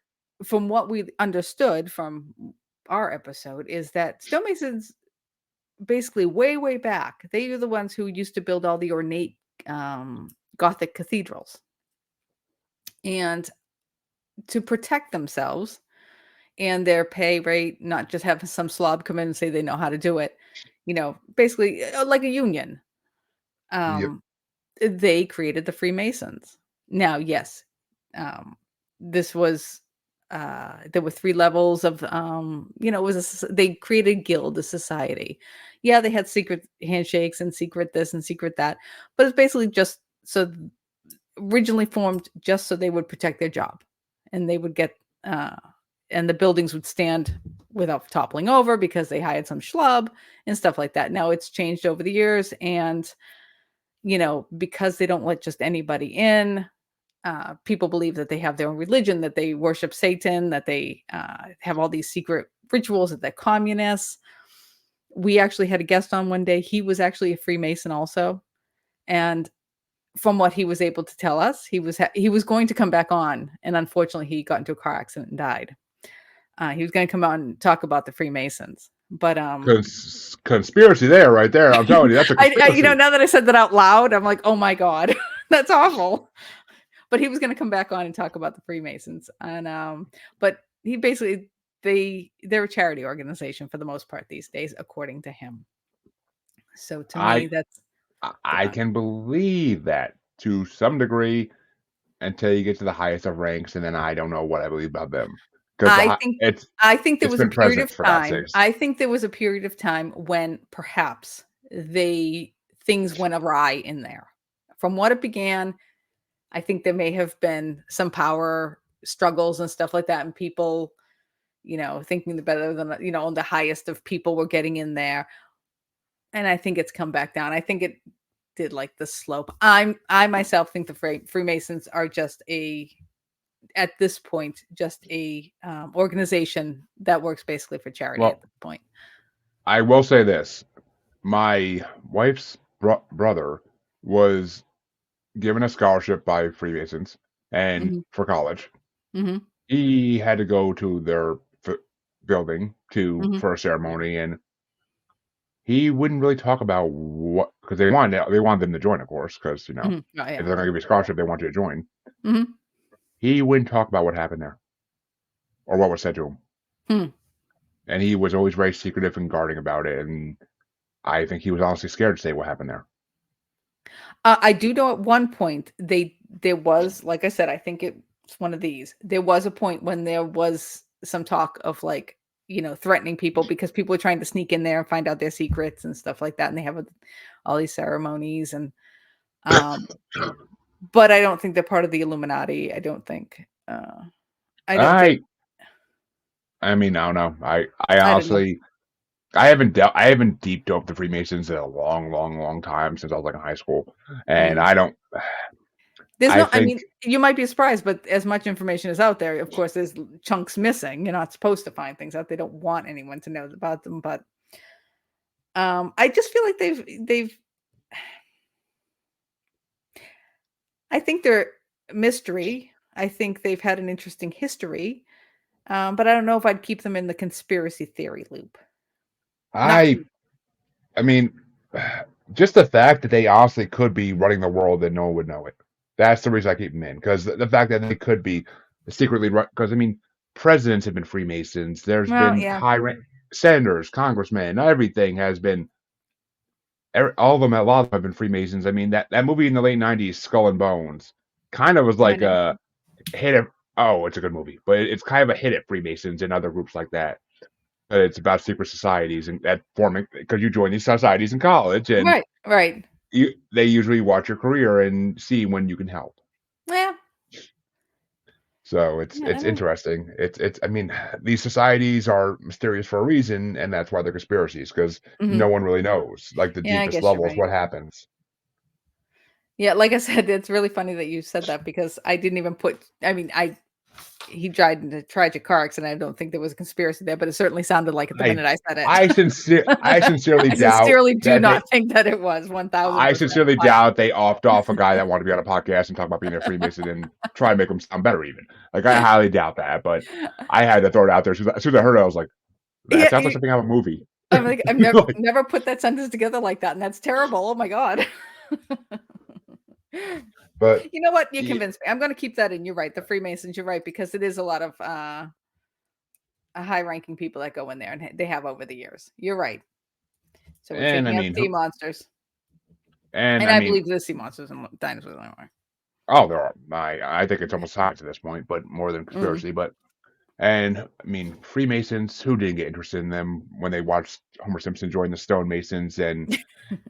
from what we understood from our episode is that stonemasons basically way back, they are the ones who used to build all the ornate Gothic cathedrals. And to protect themselves and their pay rate, not just have some slob come in and say they know how to do it, basically like a union. yep, Um, they created the Freemasons. Now, yes, um, this was there were 3 levels of it was they created a guild, a society. Yeah, they had secret handshakes and secret this and secret that, but it's basically just so originally formed just so they would protect their job and they would get uh and the buildings would stand without toppling over because they hired some schlub and stuff like that. Now it's changed over the years and because they don't let just anybody in, people believe that they have their own religion, that they worship Satan, that they have all these secret rituals, that they're communists. We actually had a guest on one day. He was actually a Freemason also. And from what he was able to tell us, he was going to come back on. And unfortunately, he got into a car accident and died. He was going to come out and talk about the Freemasons. But conspiracy there, right there. I'm telling you, that's a conspiracy. now that I said that out loud, I'm like, oh my God, that's awful. But he was going to come back on and talk about the Freemasons. And but he basically they're a charity organization for the most part these days, according to him. So to me, I that's I can believe that to some degree until you get to the highest of ranks, and then I don't know what I believe about them because I think it's I think there it's was a been period present of for God's time. sakes. I think there was a period of time when perhaps things went awry in there. From what it began, I think there may have been some power struggles and stuff like that, and people, thinking the better than the highest of people were getting in there. And I think it's come back down. I think it did like the slope. I myself think the Freemasons are just at this point just a organization that works basically for charity Well, at this point. I will say this: my wife's brother was given a scholarship by Freemasons, and Hmm. for college, Hmm. he had to go to their building Hmm. for a ceremony, and he wouldn't really talk about what because they wanted them to join, of course, because Hmm. Oh if yeah. they're gonna give you a scholarship, they want you to join. Hmm. He wouldn't talk about what happened there or what was said to him, Hmm. and he was always very secretive and guarding about it. And I think he was honestly scared to say what happened there. I do know at one point there was, like I said, I think it's one of these. There was a point when there was some talk of like, threatening people because people were trying to sneak in there and find out their secrets and stuff like that. And they have all these ceremonies and um but I don't think they're part of the Illuminati. I don't think. I don't I think. mean, I don't know. I I don't know. honestly, I haven't deep dove the Freemasons in a long time since I was like in high school, and Mm. I don't. There's I no. I think mean, you might be surprised, but as much information is out there, of course, there's chunks missing. You're not supposed to find things out. They don't want anyone to know about them. But I just feel like they've. I think they're mystery. I think they've had an interesting history. But I don't know if I'd keep them in the conspiracy theory loop. Not I keep. I mean, just the fact that they honestly could be running the world and no one would know it. That's the reason I keep them in, because the fact that they could be secretly run. Because I mean, presidents have been Freemasons. There's Well, been yeah. high rank senators, congressmen. Everything has been. All of them, a lot of them have been Freemasons. I mean, that movie in the late '90s, Skull and Bones, kind of was I like never. a hit at. Oh, it's a good movie, but it's kind of a hit at Freemasons and other groups like that. It's about secret societies and that forming because you join these societies in college and Right. Right. they usually watch your career and see when you can help. Yeah. So it's Yeah. it's interesting. It's I mean, these societies are mysterious for a reason, and that's why they're conspiracies, because no Mhm. one really knows, like the Yeah, I deepest guess you're levels, right. what happens. Yeah, like I said, it's really funny that you said that because I didn't even put. I mean, he died in a tragic car accident. I don't think there was a conspiracy there, but it certainly sounded like it the I minute I said it. I sincerely I doubt sincerely do that they. not think that it was I 1000%. sincerely doubt they offed off a guy that wanted to be on a podcast and talk about being a Freemason and try and make him sound better. Even like I highly doubt that, but I had to throw it out there. As soon as I heard it, I was like, "That Yeah, sounds like something out of a movie." I'm like, I've Like, never put that sentence together like that, and that's terrible. Oh my god. but You know what? You y- convinced me. I'm going to keep that in. You're right. The Freemasons. You're right because it is a lot of high-ranking people that go in there, and they have over the years. You're right. So we're and I taking out mean, sea monsters, and and I I mean, believe there's sea monsters and dinosaurs anywhere. oh, there are. I think it's almost science at this point, but more than Mm. conspiracy. But and I mean, Freemasons. Who didn't get interested in them when they watched Homer Simpson join the Stonemasons and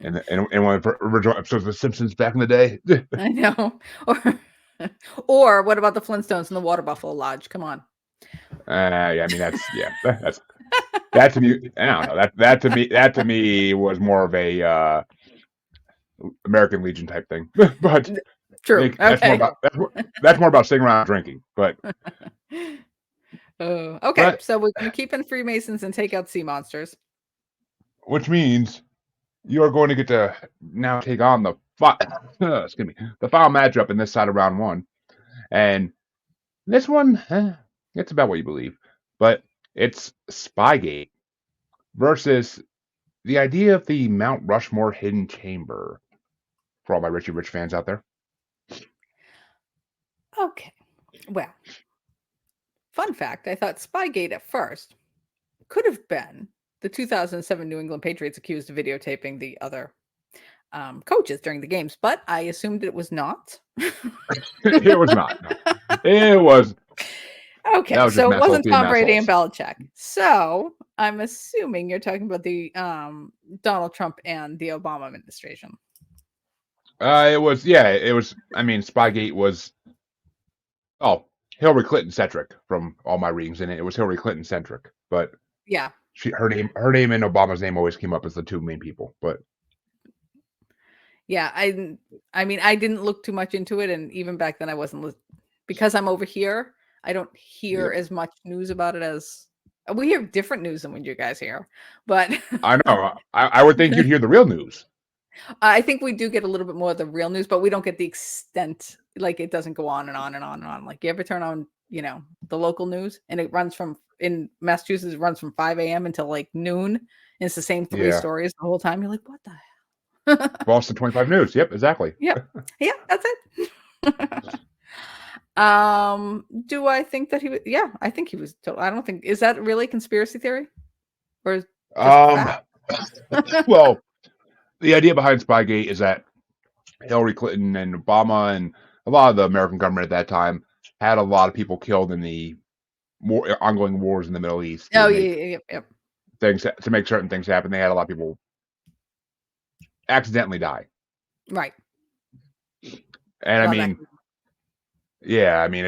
one of the original episodes of The Simpsons back in the day? I know. Or, or what about the Flintstones and the Water Buffalo Lodge? Come on. Yeah, I mean that's that to me. I don't know that to me was more of a American Legion type thing, but True. Okay. that's more about sitting around drinking. Oh, okay. But So we're going to keep in Freemasons and take out sea monsters. which means you are going to get to now take on the excuse me, the final matchup in this side of round one, and this one it's about what you believe, but it's Spygate versus the idea of the Mount Rushmore hidden chamber. For all my Richie Rich fans out there. Okay. Well, fun fact, I thought Spygate at first could have been the 2007 New England Patriots accused of videotaping the other coaches during the games, but I assumed it was not. It was not. No. It was. That Okay, was just so it wasn't being Tom Brady and assholes. Belichick. So I'm assuming you're talking about the Donald Trump and the Obama administration. It was. Yeah. It was. I mean, Spygate was. Oh, Hillary Clinton centric from all my readings in it. It was Hillary Clinton centric, but Yeah. her name, and Obama's name always came up as the two main people. But Yeah, I mean, I didn't look too much into it, and even back then, I wasn't because I'm over here. I don't hear yeah, as much news about it as we hear different news than when you guys hear. But I know. I would think you'd hear the real news. I think we do get a little bit more of the real news, but we don't get the extent. Like it doesn't go on and on and on and on. Like you ever turn on, the local news, and it runs in Massachusetts, it runs from 5 a.m. until like noon, and it's the same three Yeah. stories the whole time. You're like, what the hell? Boston 25 News. Yep, exactly. Yep. Yeah, that's it. Do I think that he was? Yeah, I think he was. I don't think is that really conspiracy theory, or is just Um. fact? Well, the idea behind Spygate is that Hillary Clinton and Obama and a lot of the American government at that time had a lot of people killed in the ongoing wars in the Middle East Oh to yeah, make yeah, yep. certain things happen. They had a lot of people accidentally die, Right. And I Love that. mean, yeah, I mean,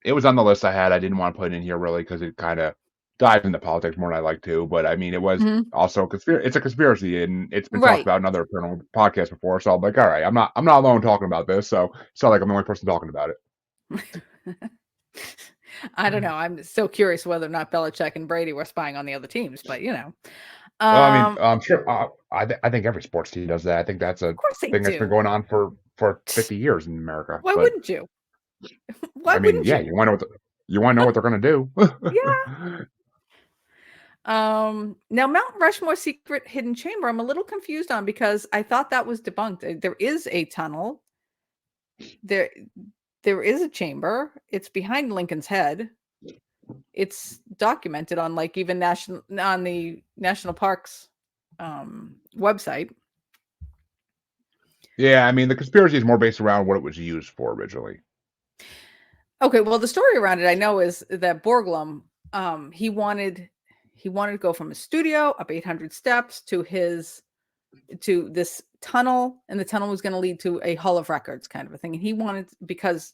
it was on the list I had. I didn't want to put it in here really because it kind of dives into politics more than I like to. But I mean, it was Mhm. also it's a conspiracy, and it's been talked Right. about in other paranormal podcasts before. So I'm like, all right, I'm not alone talking about this. So it's not like I'm the only person talking about it. I don't know. I'm still curious whether or not Belichick and Brady were spying on the other teams, but Well, I mean, of I'm sure. I think every sports team does that. I think that's a course they thing that's been do. going on for 50 years in America. Why But wouldn't you? Why I mean, wouldn't yeah, you? you want to know what they're going to Yeah. do. Now Mount Rushmore secret hidden chamber, I'm a little confused on because I thought that was debunked. There is a tunnel. There there is a chamber. It's behind Lincoln's head. It's documented on like even on the national parks website. Yeah, I mean, the conspiracy is more based around what it was used for originally. Okay, well, the story around it I know is that Borglum, he wanted to go from his studio up 800 steps to this tunnel, and the tunnel was going to lead to a Hall of Records kind of a thing. And he wanted because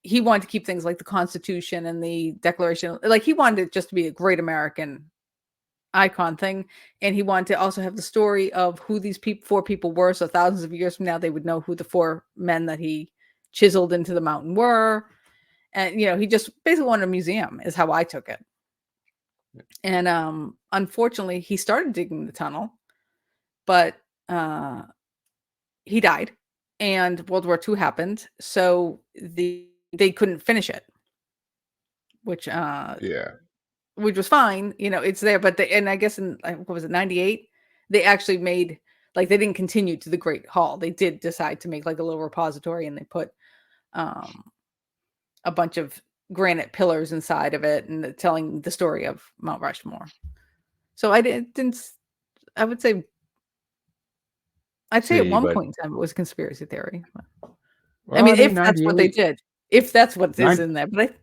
he wanted to keep things like the Constitution and the Declaration, like he wanted it just to be a great American icon thing, and he wanted to also have the story of who these four people were, so thousands of years from now they would know who the four men that he chiseled into the mountain were. And he just basically wanted a museum is how I took it. And unfortunately he started digging the tunnel, but he died and World War II happened, so they couldn't finish it, which Yeah. was fine. It's there, but and I guess in what was it, 98, they actually made, like, they didn't continue to the Great Hall. They did decide to make like a little repository, and they put a bunch of granite pillars inside of it and telling the story of Mount Rushmore. So I would say I'd say at See, one but point in time it was a conspiracy theory. I well, I mean, mean, if that's what they 98, did, if that's what is 9, in there, but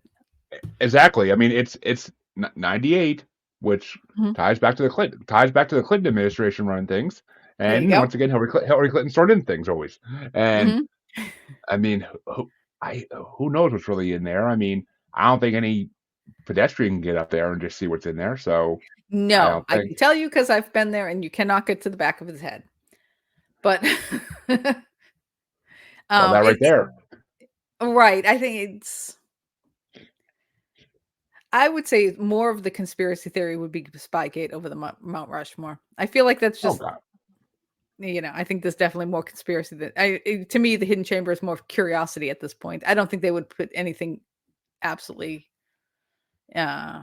exactly. I mean, it's 98, which Mhm. ties back to the Clinton administration running things, There you and go. once again, Hillary Clinton started in things always. And Mhm. I mean, who knows what's really in there? I mean, I don't think any pedestrian can get up there and just see what's in there. So I No, don't I think. can tell you because I've been there, and you cannot get to the back of his head. But Well, that right it there. right. I would say more of the conspiracy theory would be Spygate over the Mount Rushmore. I feel like that's Oh just, God. I think there's definitely more conspiracy to me, the hidden chamber is more of curiosity at this point. I don't think they would put anything absolutely, uh,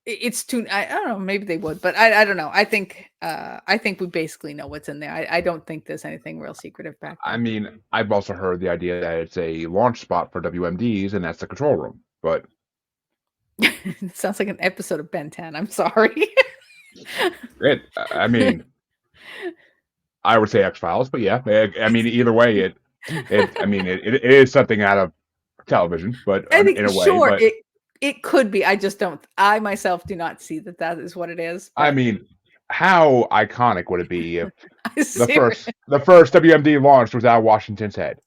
it's too, I don't know, maybe they would, but I don't know. I think we basically know what's in there. I don't think there's anything real secretive back I there. mean, I've also heard the idea that it's a launch spot for WMDs, and that's the control room. But It sounds like an episode of Ben 10. I'm sorry. I mean, I would say X Files, but yeah, I mean, either way, I mean, it is something out of television, but I think in a way. sure But it could be. I just don't. I myself do not see that is what it is. I But mean, how iconic would it be if I serious the first WMD launched was out of Washington's head?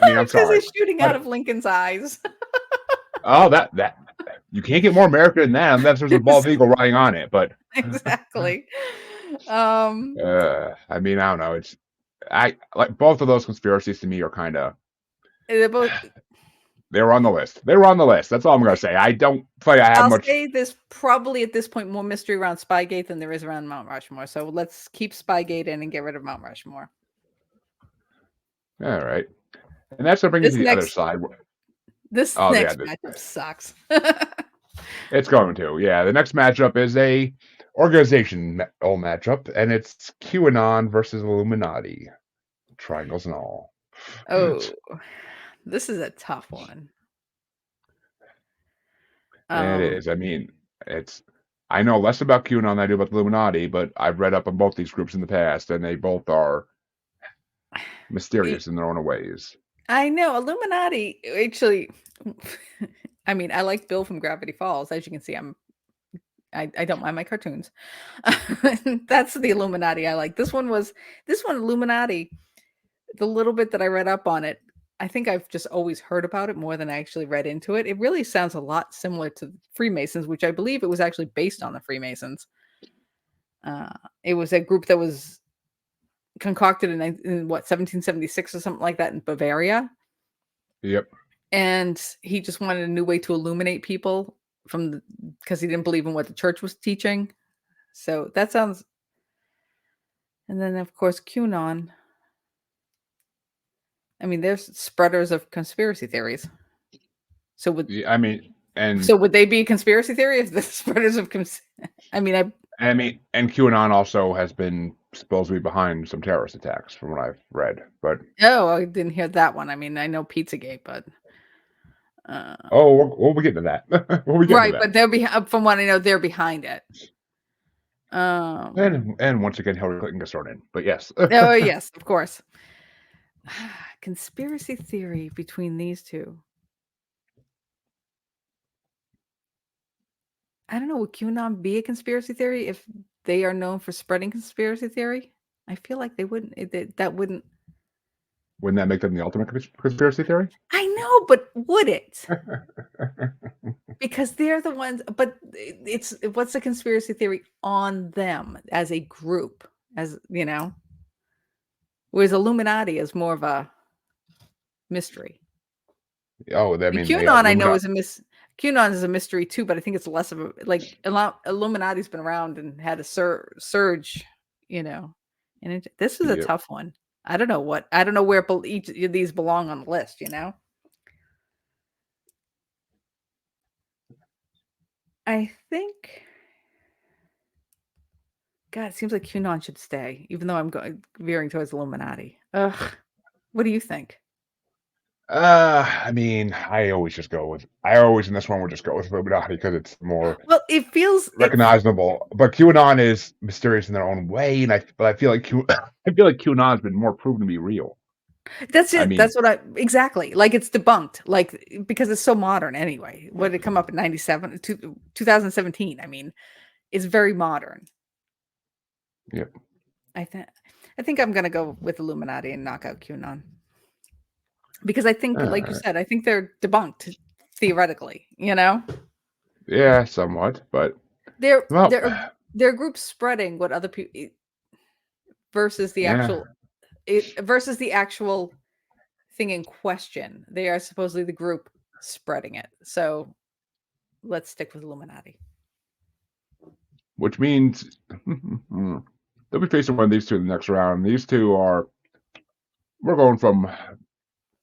I mean, I'm because sorry, it's shooting out but of Lincoln's eyes. oh, that you can't get more American than that unless there's a bald eagle riding on it. But Exactly. Um, I mean, I don't know. I like both of those conspiracies to me are kind of. they're both. They were on the list. They were on the list. That's all I'm gonna say. I don't feel like I have I'll much. say there's probably at this point more mystery around Spygate than there is around Mount Rushmore. So let's keep Spygate in and get rid of Mount Rushmore. All right, and that's gonna bring you This to the other next side. this Oh yeah, next matchup sucks. it's going to. Yeah, the next matchup is a organization matchup, and it's QAnon versus Illuminati, triangles and all. Oh, this is a tough one. It is. I mean, it's. I know less about QAnon than I do about the Illuminati, but I've read up on both these groups in the past, and they both are mysterious in their own ways. I know Illuminati actually. I mean, I like Bill from Gravity Falls. As you can see, I'm I don't mind my cartoons. That's the Illuminati I like. This one, Illuminati. The little bit that I read up on it, I think I've just always heard about it more than I actually read into it. It really sounds a lot similar to Freemasons, which I believe it was actually based on the Freemasons. It was a group that was concocted in what 1776 or something like that in Bavaria. Yep. And he just wanted a new way to illuminate people because he didn't believe in what the church was teaching. So that sounds. And then of course QAnon. I mean, there's spreaders of conspiracy theories. So would Yeah, I mean, and would they be a conspiracy theory if the spreaders of I mean, and QAnon also has been supposed to be behind some terrorist attacks, from what I've read. But I didn't hear that one. I mean, I know Pizzagate, but we'll be getting to that. We'll be getting right, to but that. from what I know, they're behind it. And once again, Hillary Clinton gets thrown in. But yes. Oh yes, of course. Conspiracy theory between these two. I don't know. Would QAnon be a conspiracy theory if they are known for spreading conspiracy theory? I feel like they wouldn't. That wouldn't. Wouldn't that make them the ultimate conspiracy theory? I know, but would it? Because they're the ones. But it's what's the conspiracy theory on them as a group, as you know. Whereas Illuminati is more of a mystery. Oh, I mean, QAnon, I know, is QAnon is a mystery too, but I think it's less of a Illuminati's been around and had a surge, you know. And this is a tough one. I don't know where each of these belong on the list, you know. I think, God, it seems like QAnon should stay, even though I'm veering towards Illuminati. Ugh, what do you think? I mean, I always in this one would just go with Illuminati because it's more It feels recognizable. But QAnon is mysterious in their own way, and I feel like QAnon has been more proven to be real. That's it. That's what exactly. Like it's debunked, because it's so modern anyway. What did it come up in 2017? I mean, it's very modern. Yep. I think I'm gonna go with Illuminati and knock out QAnon. Because I think, like you said, I think they're debunked theoretically, you know? Yeah, somewhat, but they're groups spreading what other people versus the actual thing in question. They are supposedly the group spreading it. So let's stick with Illuminati. Which means they'll be facing one of these two in the next round. These two we're going from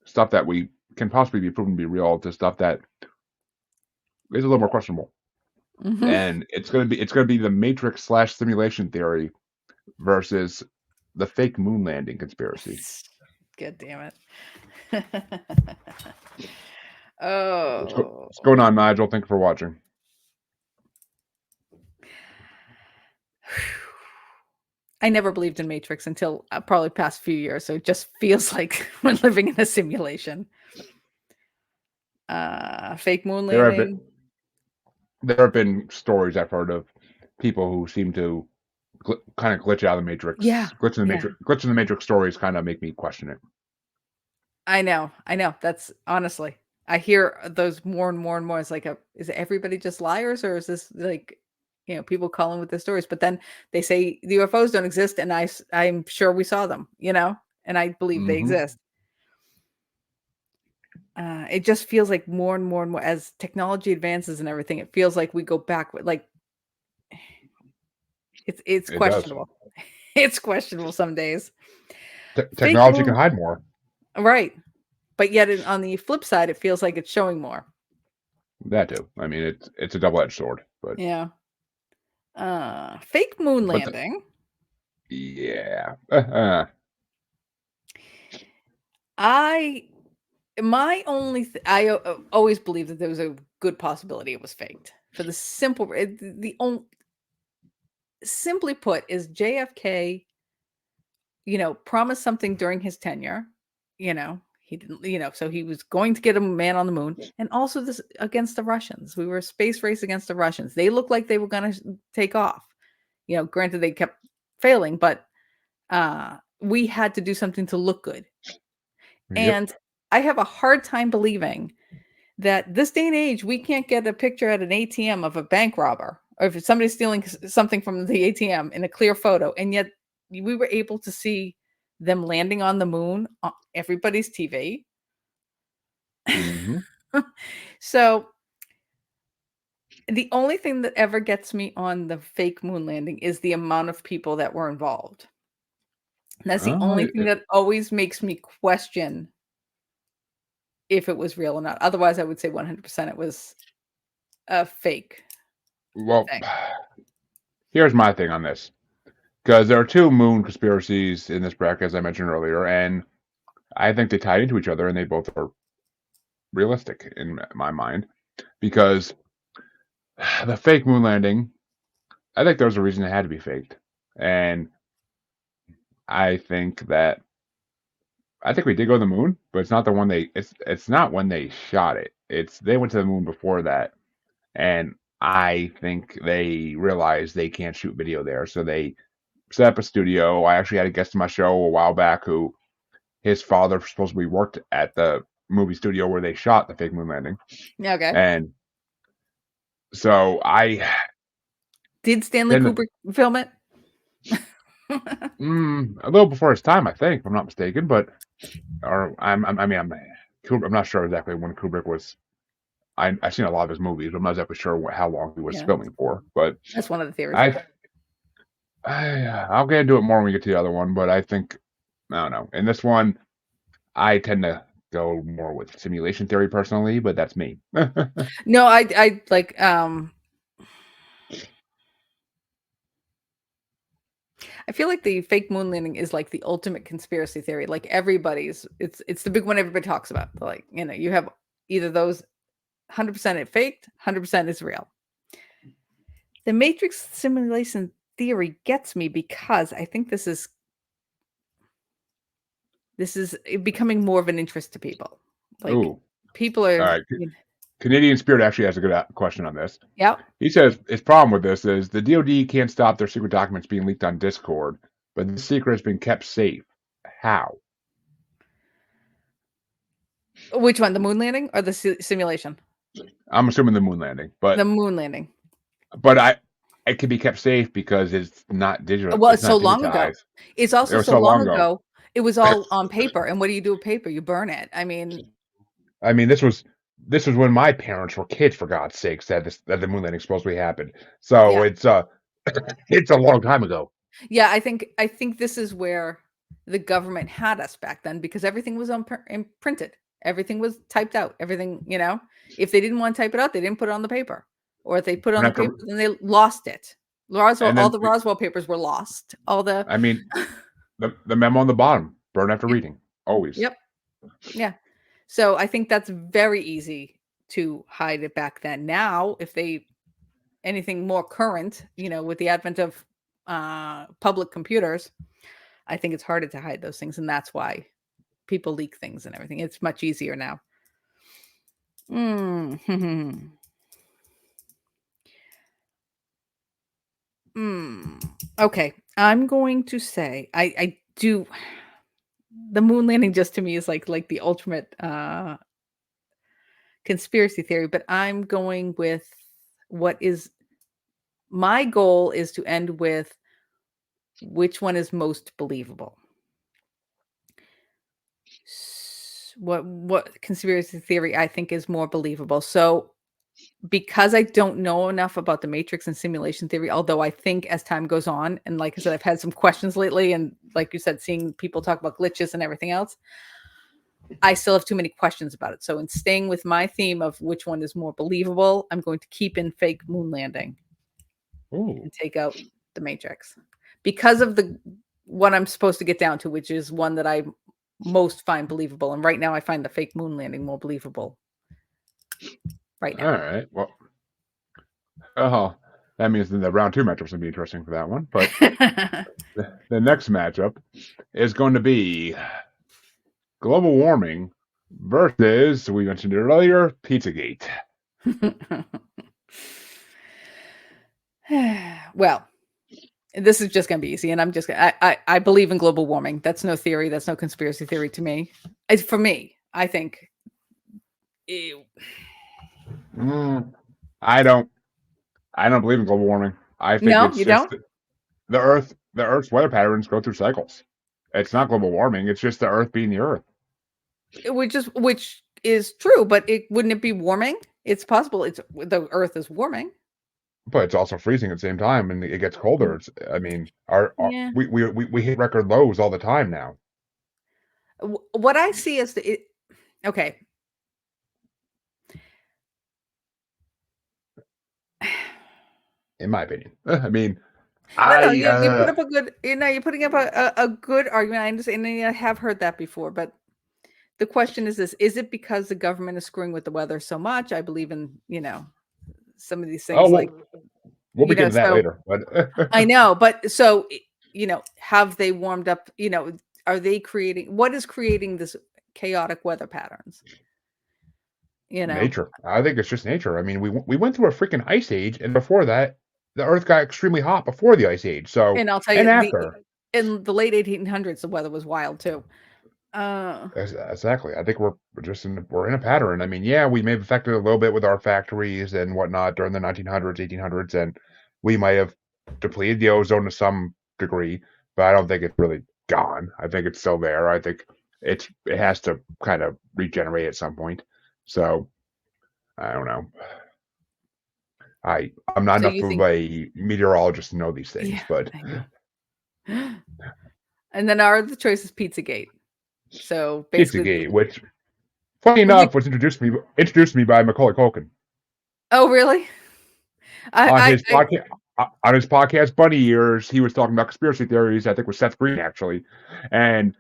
stuff that we can possibly be proven to be real to stuff that is a little more questionable. Mm-hmm. And it's gonna be the Matrix / simulation theory versus the fake moon landing conspiracy. God damn it. Oh. What's going on, Nigel? Thank you for watching. I never believed in Matrix until probably past few years, so it just feels like we're living in a simulation. Fake moon landing. There have been stories I've heard of people who seem to kind of glitch out of the Matrix. Yeah, glitch in the Matrix stories kind of make me question it. I know. That's honestly, I hear those more and more and more. It's like, is everybody just liars, or is this like, people calling with the stories? But then they say the UFOs don't exist, and I'm sure we saw them, and I believe they exist. It just feels like more and more and more as technology advances and everything. It feels like we go backward. Like it's questionable. It's questionable some days. Technology can hide more, right? But yet, on the flip side, it feels like it's showing more. That too. I mean, it's a double-edged sword, but yeah. Fake moon landing. Yeah. I always believed that there was a good possibility it was faked for the simply put is JFK, promised something during his tenure, He didn't, so he was going to get a man on the moon, and also this against the Russians. We were a space race against the Russians. They looked like they were going to take off. Granted, they kept failing, but we had to do something to look good. Yep. And I have a hard time believing that this day and age, we can't get a picture at an ATM of a bank robber, or if somebody's stealing something from the ATM in a clear photo. And yet we were able to see them landing on the moon on everybody's TV. Mhm. So the only thing that ever gets me on the fake moon landing is the amount of people that were involved. And that's the only thing that always makes me question if it was real or not. Otherwise, I would say 100% it was a fake. Well, thing. here's my thing on this. Because there are two moon conspiracies in this bracket, as I mentioned earlier, and I think they tie into each other, and they both are realistic in my mind. Because the fake moon landing, I think there was a reason it had to be faked. And I think we did go to the moon, but it's not the one it's not when they shot it. They went to the moon before that. And I think they realized they can't shoot video there, so they set up a studio. I actually had a guest on my show a while back who his father supposedly worked at the movie studio where they shot the fake moon landing. Okay. And so Did Stanley Kubrick film it? a little before his time, I think, if I'm not mistaken, but I'm not sure exactly when Kubrick was. I've seen a lot of his movies, but I'm not exactly sure how long he was filming for. But that's one of the theories. I'll get into it more when we get to the other one, but I think, I don't know. In this one, I tend to go more with simulation theory personally, but that's me. No, I like, I feel like the fake moon landing is like the ultimate conspiracy theory. Like it's the big one everybody talks about. Like, you have either those 100% it faked, 100% is real. The Matrix simulation theory gets me because I think this is becoming more of an interest to people. Like, Ooh. people are. All right. Canadian Spirit actually has a good question on this. Yep. He says his problem with this is the DoD can't stop their secret documents being leaked on Discord, but the secret has been kept safe. How? Which one, the moon landing or the simulation? I'm assuming the moon landing, but the moon landing. But it can be kept safe because it's not digital. Well, it's so long ago. It's also so long ago. It was all on paper. And what do you do with paper? You burn it. I mean, this was when my parents were kids, for God's sakes, that the moon landing supposedly happened. So it's a long time ago. Yeah, I think this is where the government had us back then, because everything was printed. Everything was typed out. Everything, if they didn't want to type it out, they didn't put it on the paper. Or if they put it on the paper, then they lost it. All the Roswell papers were lost. The memo on the bottom, burn after reading, always. Yep. Yeah. So I think that's very easy to hide it back then. Now, if anything more current, with the advent of public computers, I think it's harder to hide those things. And that's why people leak things and everything. It's much easier now. Okay. I'm going to say I do. The moon landing just to me is like the ultimate conspiracy theory, but I'm going with my goal is to end with which one is most believable. What conspiracy theory I think is more believable. So because I don't know enough about the Matrix and simulation theory, although I think as time goes on, and like I said, I've had some questions lately, and like you said, seeing people talk about glitches and everything else, I still have too many questions about it. So in staying with my theme of which one is more believable, I'm going to keep in fake moon landing. Ooh. And take out the Matrix because of what I'm supposed to get down to, which is one that I most find believable. And right now I find the fake moon landing more believable. Right now. All right. Well, that means the round 2 matchup is going to be interesting for that one. But the next matchup is going to be global warming versus, we mentioned it earlier, Pizzagate. Well, this is just going to be easy, and I'm just I believe in global warming. That's no theory. That's no conspiracy theory to me. It's for me. I think. Ew. I don't believe in global warming. I think No, it's you just don't. the Earth's weather patterns go through cycles. It's not global warming. It's just the Earth being the Earth. Which is true, but wouldn't it be warming? It's possible. It's the Earth is warming. But it's also freezing at the same time, and it gets colder. I mean, our Yeah. we hit record lows all the time now. What I see is okay. In my opinion, I mean, No, you put up a good. You're putting up a good argument. I understand. And I have heard that before, but the question is this: is it because the government is screwing with the weather so much? I believe in some of these things, like we'll be getting to that So later. But I know, but so have they warmed up? Are they creating? What is creating this chaotic weather patterns? nature. I think it's just nature. I mean, we went through a freaking ice age, and before that, the Earth got extremely hot before the ice age. So, And I'll tell and you, after, in the late 1800s, the weather was wild too. exactly. I think we're in a pattern. I mean, yeah, we may have affected a little bit with our factories and whatnot during the 1900s, 1800s, and we might have depleted the ozone to some degree, but I don't think it's really gone. I think it's still there. I think it has to kind of regenerate at some point. So I don't know. I'm not So enough you of think, a meteorologist to know these things, yeah, but I know. And then our other choice is Pizzagate. So basically, Pizzagate, which funny well, enough was introduced to me by Macaulay Culkin oh really? on I, his podcast. On his podcast, Bunny Years, he was talking about conspiracy theories. I think with Seth Green actually, and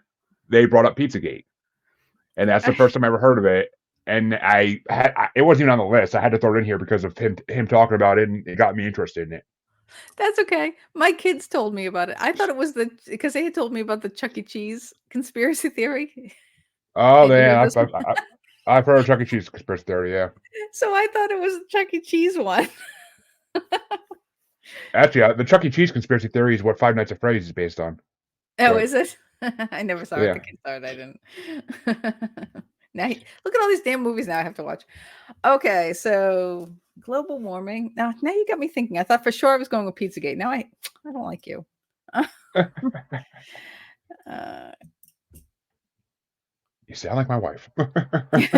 they brought up Pizzagate, and that's the first time I ever heard of it. And it wasn't even on the list. I had to throw it in here because of him talking about it, and it got me interested in it. that's okay. My kids told me about it. I thought it was because they had told me about the Chuck E. Cheese conspiracy theory. Oh Have you heard yeah, this one? I've heard of Chuck E. Cheese conspiracy theory. Yeah, So I thought it was the Chuck E. Cheese one. actually, the Chuck E. Cheese conspiracy theory is what Five Nights at Freddy's is based on. Oh, But is it? I never saw it. yeah, The kids saw it. I didn't. Look at all these damn movies now I have to watch. Okay, so global warming. Now you got me thinking. I thought for sure I was going with Pizzagate. Now I don't like you. Uh, you sound like my wife. it's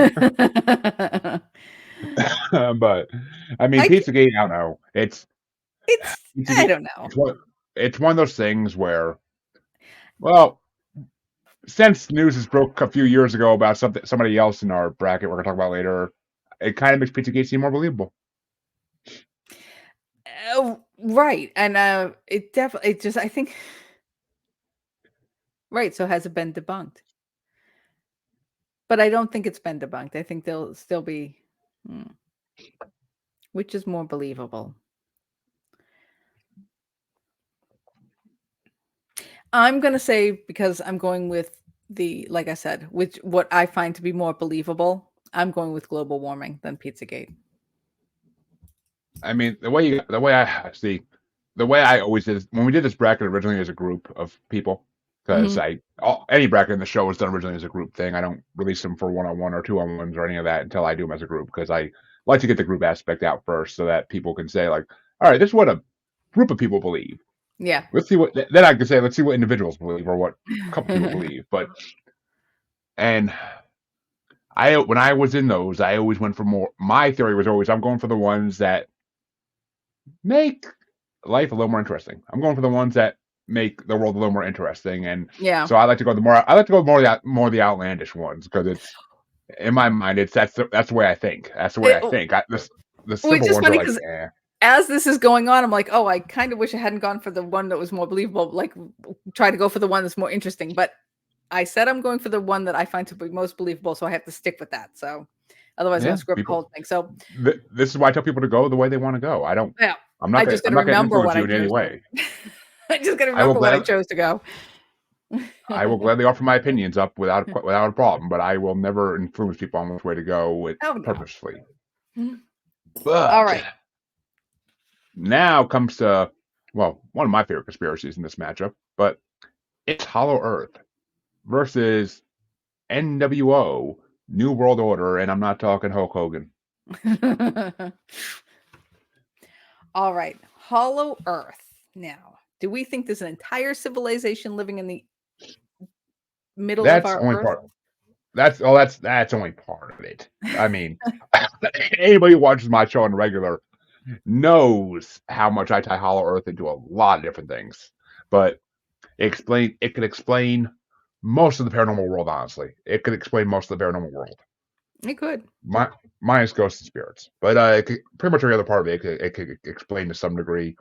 But I mean, I Pizzagate. I don't know. I Pizzagate. don't know. It's one of those things where, well, since news has broke a few years ago about somebody else in our bracket we're gonna talk about later, it kind of makes Pizzagate seem more believable. Oh, right, and it definitely just I think right. So has it been debunked? But I don't think it's been debunked. I think there'll still be, hmm, which is more believable. I'm gonna say because I'm going with like I said, which what I find to be more believable. I'm going with global warming than Pizzagate. I mean, the way I see, the way I always did when we did this bracket originally as a group of people, because Mhm. any bracket in the show was done originally as a group thing. I don't release them for 1-on-1 or 2-on-1s or any of that until I do them as a group because I like to get the group aspect out first so that people can say like, all right, this is what a group of people believe. Yeah. Let's see what then I can say. Let's see what individuals believe or what a couple people believe. And when I was in those, I always went for more. My theory was always I'm going for the ones that make life a little more interesting. I'm going for the ones that make the world a little more interesting, and Yeah. so I like to go more the outlandish ones because it's in my mind that's the way I think. That's the way I think. The Which simple is ones are funny like, because eh. as this is going on, I'm like, oh, I kind of wish I hadn't gone for the one that was more believable. Like, try to go for the one that's more interesting. But I said I'm going for the one that I find to be most believable, so I have to stick with that. So otherwise, I'm Yeah, gonna screw up the people. whole thing. So This is why I tell people to go the way they want to go. yeah, I'm I just got I'm to not gonna remember influence what you I in any chose. way. I just got to I will remember what I glad chose to go. I will gladly offer my opinions up without a problem, but I will never influence people on which way to go with Oh, no. purposefully. Mhm. But All right. now comes to, well, one of my favorite conspiracies in this matchup, but it's Hollow Earth versus NWO, New World Order, and I'm not talking Hulk Hogan. All right. Hollow Earth. Now, do we think there's an entire civilization living in the middle of That's our only Earth? part. That's only part of it. I mean, anybody who watches my show on regular knows how much I tie Hollow Earth into a lot of different things. But it could explain most of the paranormal world, honestly. It could explain most of the paranormal world. It could. Minus ghosts and spirits. But pretty much every other part of it, it could explain to some degree.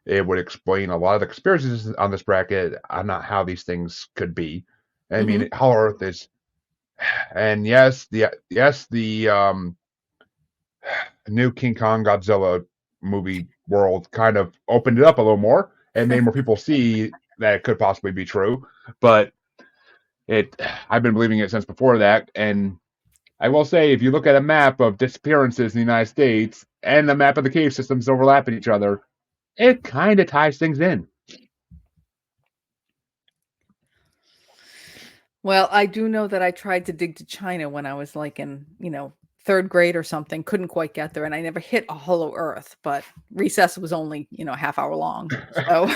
It would explain a lot of the conspiracies on this bracket, on not how these things could be. I mean, Hollow Earth is, and yes, the new King Kong Godzilla movie world kind of opened it up a little more and made more people see that it could possibly be true. But I've been believing it since before that. And I will say, if you look at a map of disappearances in the United States and the map of the cave systems overlapping each other, it kind of ties things in. Well, I do know that I tried to dig to China when I was like in, third grade or something. Couldn't quite get there, and I never hit a Hollow Earth. But recess was only, a half hour long. So,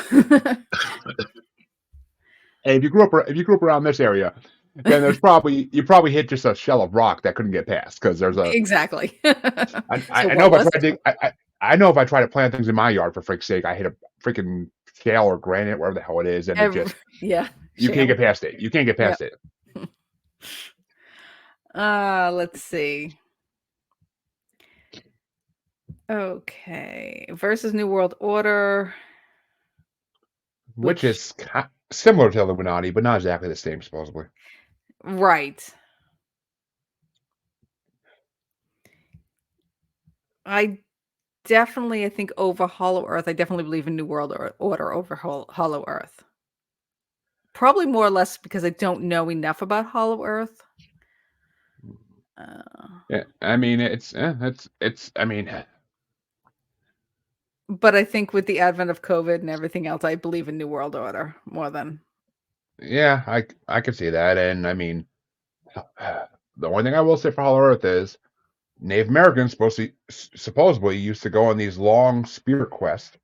And if you grew up around this area, then you probably hit just a shell of rock that couldn't get past, because there's a exactly. I know if I try to I know if I try to plant things in my yard, for freak's sake, I hit a freaking shale or granite, whatever the hell it is, and it just you can't get past it. You can't get past it. Let's see. Okay, versus New World Order, Which is similar to Illuminati, but not exactly the same, supposedly. right? I think over Hollow Earth. I definitely believe in New World Order over Hollow Earth. Probably more or less because I don't know enough about Hollow Earth. Yeah, I mean it's I mean, but I think with the advent of COVID and everything else, I believe in New World Order more than. yeah, I can see that, and I mean, the only thing I will say for Hollow Earth is Native Americans supposedly used to go on these long spirit quests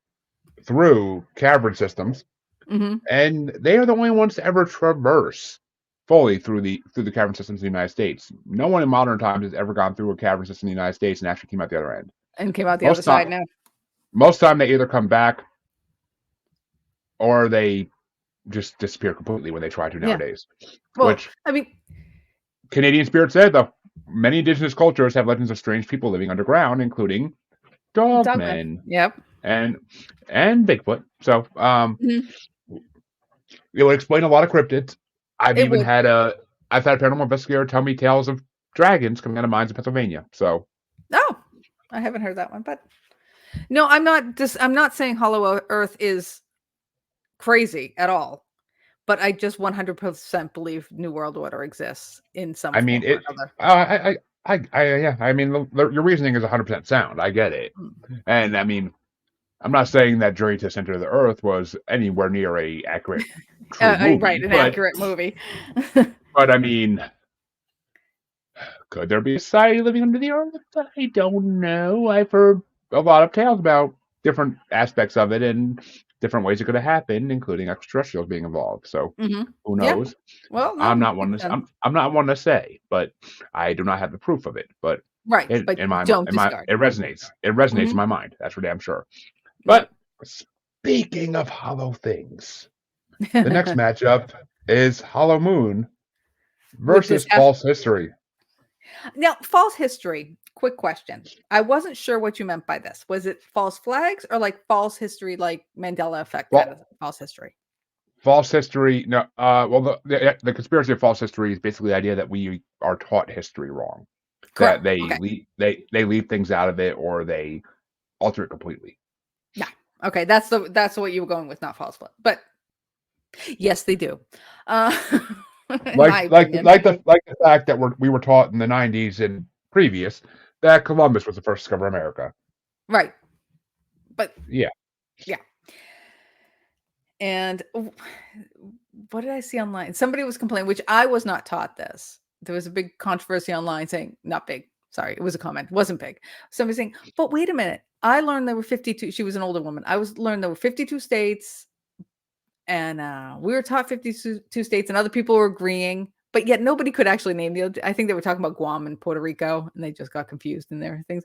through cavern systems, and they are the only ones to ever traverse fully through the cavern systems in the United States. No one in modern times has ever gone through a cavern system in the United States and actually came out the other end. And came out the other side now. Most time they either come back or they just disappear completely when they try to nowadays. Well, which I mean, Canadian Spirit said, though, many indigenous cultures have legends of strange people living underground, including dogmen. Yep. And Bigfoot. So it would explain a lot of cryptids. I've had a paranormal investigator tell me tales of dragons coming out of mines in Pennsylvania. So I haven't heard that one, but no, I'm not saying Hollow Earth is crazy at all, but I just 100% believe New World Order exists in some form or another. I mean, your reasoning is 100% sound. I get it. And I mean, I'm not saying that Journey to the Center of the Earth was anywhere near a accurate movie, accurate movie. But I mean, could there be a society living under the earth? I don't know. I've heard a lot of tales about different aspects of it and different ways it could have happened, including extraterrestrials being involved. So who knows? Yeah. Well, no, I'm not one to say, but I do not have the proof of it. But but it resonates. It resonates in my mind. That's for damn sure. But speaking of hollow things, the next matchup is Hollow Moon versus False History. Now, false history. Quick question. I wasn't sure what you meant by this. Was it false flags or like false history, like Mandela effect kind of false history? False history. No. Well, the conspiracy of false history is basically the idea that we are taught history wrong. Correct. That they leave things out of it or they alter it completely. Yeah. Okay. That's what you were going with, not false flag. But Yes, they do. In my Like opinion. the fact that we were taught in the 90s and previous that Columbus was the first to discover America. Right. But Yeah. yeah. And what did I see online? Somebody was complaining, which I was not taught this. There was a big controversy online saying, not big, sorry, it was a comment, wasn't big. Somebody saying, but wait a minute, I learned there were 52. She was an older woman. Learned there were 52 states, and we were taught 52 states, and other people were agreeing, but yet nobody could actually name the other. I think they were talking about Guam and Puerto Rico, and they just got confused in their things.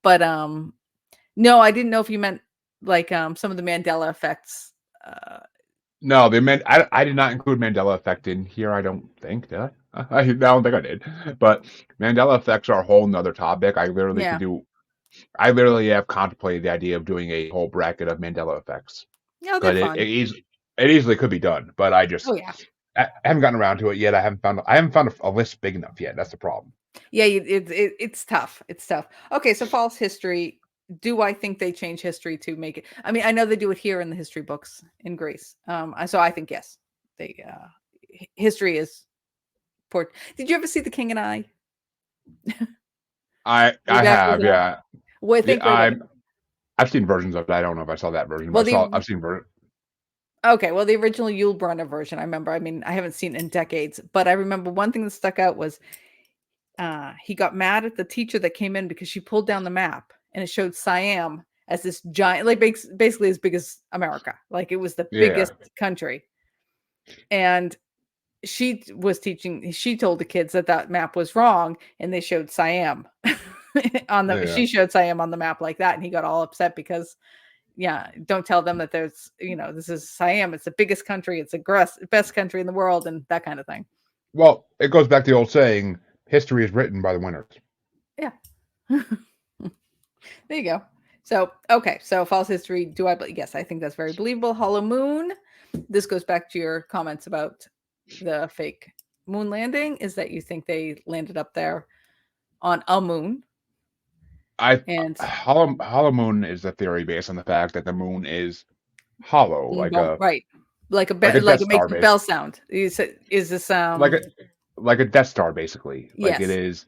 But no, I didn't know if you meant like some of the Mandela effects. No, I did not include Mandela effect in here. I don't think, did I? I don't think I did. But Mandela effects are a whole nother topic. I literally have contemplated the idea of doing a whole bracket of Mandela effects. Yeah, they're Because fun. it easily could be done, but I Oh yeah. haven't gotten around to it yet. I haven't found a list big enough yet. That's the problem. Yeah, it's tough. It's tough. Okay, so false history. Do I think they change history to make it? I mean, I know they do it here in the history books in Greece. So I think yes, they history is port. Did you ever see The King and I? I have, yeah. Well, I think I've seen versions of it. I don't know if I saw that version, Well, but I've seen version. Okay, well, the original Yul Brynner version, I remember. I mean, I haven't seen it in decades, but I remember one thing that stuck out was he got mad at the teacher that came in because she pulled down the map and it showed Siam as this giant, like basically as big as America. Like it was the biggest country. And she told the kids that map was wrong, and they showed Siam she showed Siam on the map like that, and he got all upset because don't tell them that there's, this is Siam. It's the biggest country. It's the best country in the world, and that kind of thing. Well, it goes back to the old saying, history is written by the winners. Yeah. There you go. So, okay. So false history. Yes, I think that's very believable. Hollow moon. This goes back to your comments about the fake moon landing, is that you think they landed up there on a moon. Hollow moon is a theory based on the fact that the moon is hollow, like a it makes a bell sound. Is this like a Death Star, basically? Like yes. it is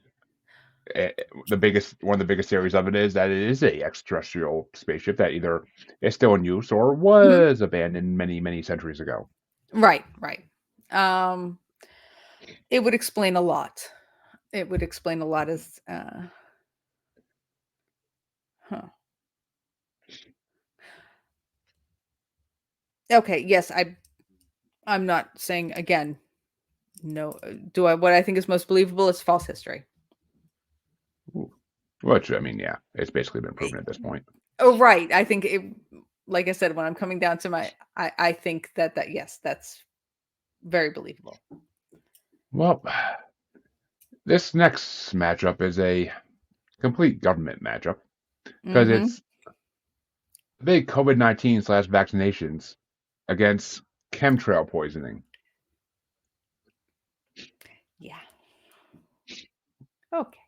one of the biggest theories of it is that it is a extraterrestrial spaceship that either is still in use or was abandoned many centuries ago. Right. It would explain a lot. As Okay, yes, I'm not saying again. No, what I think is most believable is false history. Ooh. Which, I mean, yeah, it's basically been proven at this point. Oh, right. I think it, like I said, when I'm coming down to I think that yes, that's very believable. Well, this next matchup is a complete government matchup because it's big COVID-19 / vaccinations against chemtrail poisoning. Yeah. Okay.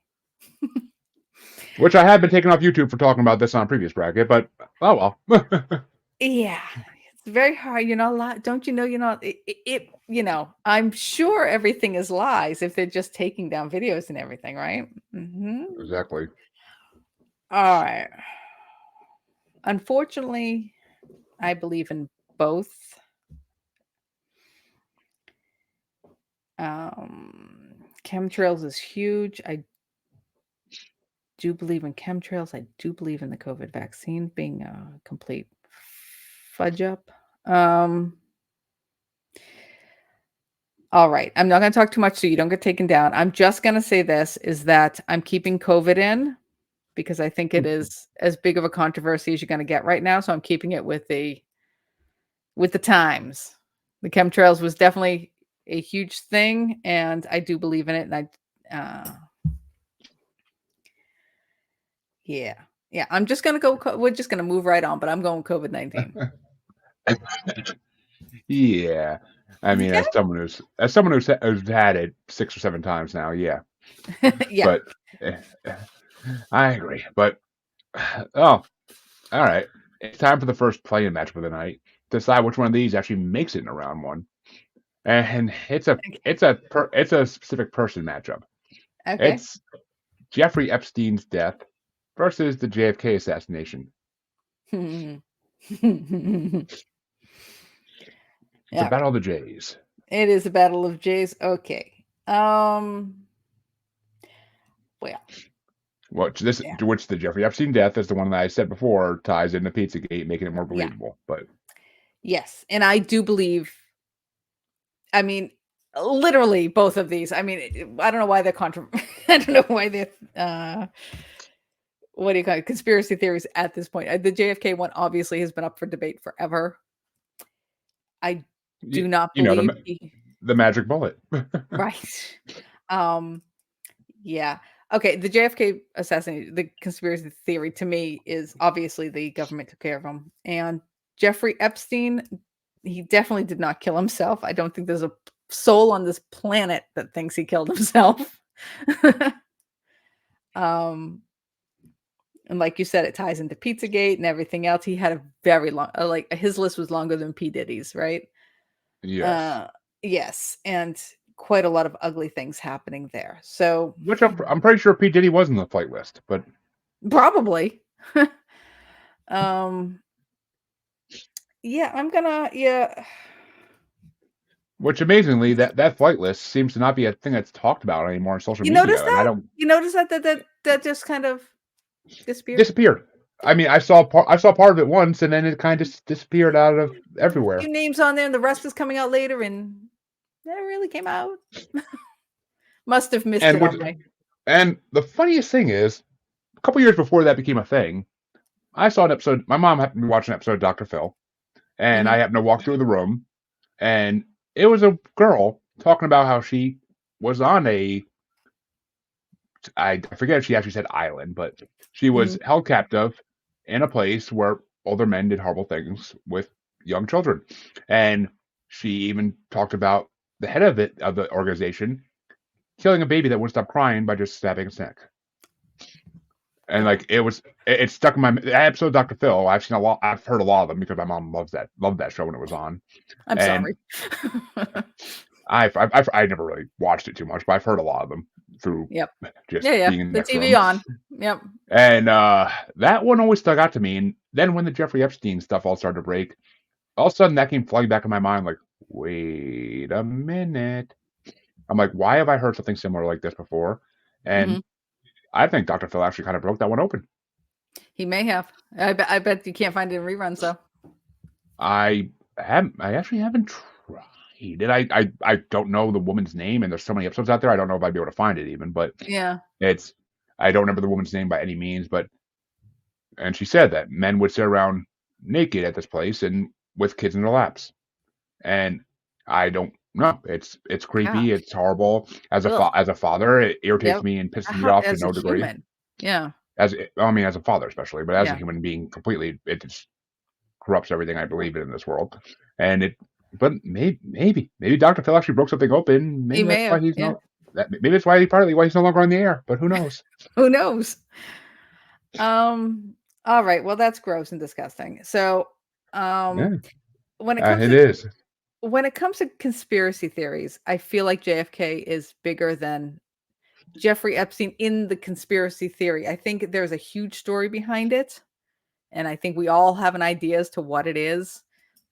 Which I have been taken off YouTube for talking about this on a previous bracket, but oh well. Yeah, it's very hard. You're not allowed. Don't you know? You're not. I'm sure everything is lies if they're just taking down videos and everything, right? Exactly. All right. Unfortunately, I believe in both. Chemtrails is huge. I do believe in chemtrails. I do believe in the COVID vaccine being a complete fudge up. All right. I'm not going to talk too much so you don't get taken down. I'm just going to say this, is that I'm keeping COVID in because I think it is as big of a controversy as you're going to get right now. So I'm keeping it with the times. The chemtrails was definitely a huge thing, and I do believe in it. And yeah, I'm just going to go. We're just going to move right on, but I'm going COVID-19. Yeah. I mean, as someone who's had it 6 or 7 times now, yeah. Yeah. But I agree. But all right. It's time for the first play-in match of the night. decide which one of these actually makes it in a round one. And it's a specific person matchup. Okay. It's Jeffrey Epstein's death versus the JFK assassination. It's a battle of the J's. It is a battle of J's. Okay. Well, Which the Jeffrey Epstein death is the one that I said before ties into Pizzagate, making it more believable. But yes, and I do believe. I mean, literally both of these. I mean, I don't know why they're I don't know why they're what do you call it? Conspiracy theories at this point. The JFK one obviously has been up for debate forever. I do not believe the magic bullet. Right. Yeah. Okay. The JFK assassination, the conspiracy theory to me is obviously the government took care of him. And Jeffrey Epstein, he definitely did not kill himself. I don't think there's a soul on this planet that thinks he killed himself. And like you said, it ties into Pizzagate and everything else. He had a very long, his list was longer than P. Diddy's, right? Yes. Yes. And quite a lot of ugly things happening there. So, which I'm pretty sure P. Diddy was in the flight list, but probably. Yeah. Which amazingly, that flight list seems to not be a thing that's talked about anymore on social media. Notice that? And I don't. You notice that just kind of disappeared. I mean, I saw part of it once, and then it kind of just disappeared out of everywhere. A few names on there, and the rest is coming out later, and that really came out. Must have missed it. And the funniest thing is, a couple years before that became a thing, I saw an episode. My mom happened to watch an episode of Dr. Phil, and I happened to walk through the room, and it was a girl talking about how she was on I forget if she actually said island, but she was held captive in a place where older men did horrible things with young children. And she even talked about the head of the organization killing a baby that wouldn't stop crying by just stabbing its neck. And it stuck in my episode of Dr. Phil. I've heard a lot of them because my mom loved that show when it was on. I'm sorry. I never really watched it too much, but I've heard a lot of them through just being in the TV room. On. Yep. And that one always stuck out to me. And then when the Jeffrey Epstein stuff all started to break, all of a sudden that came flooding back in my mind like, wait a minute. I'm like, why have I heard something similar like this before? And I think Dr. Phil actually kind of broke that one open. He may have. I bet you can't find it in reruns though. I actually haven't tried. I don't know the woman's name, and there's so many episodes out there. I don't know if I'd be able to find it even, but I don't remember the woman's name by any means, and she said that men would sit around naked at this place and with kids in their laps. And I don't know. It's creepy. Yeah. It's horrible. As a father, it irritates me and pisses me off to no degree. Human. Yeah. As a father especially, but as a human being completely, it just corrupts everything I believe in this world. But maybe Dr. Phil actually broke something open. Maybe that's why he's not. Maybe that's partly why he's no longer on the air. But who knows? Who knows? All right. Well, that's gross and disgusting. So, when it comes to conspiracy theories, I feel like JFK is bigger than Jeffrey Epstein in the conspiracy theory. I think there's a huge story behind it, and I think we all have an idea as to what it is.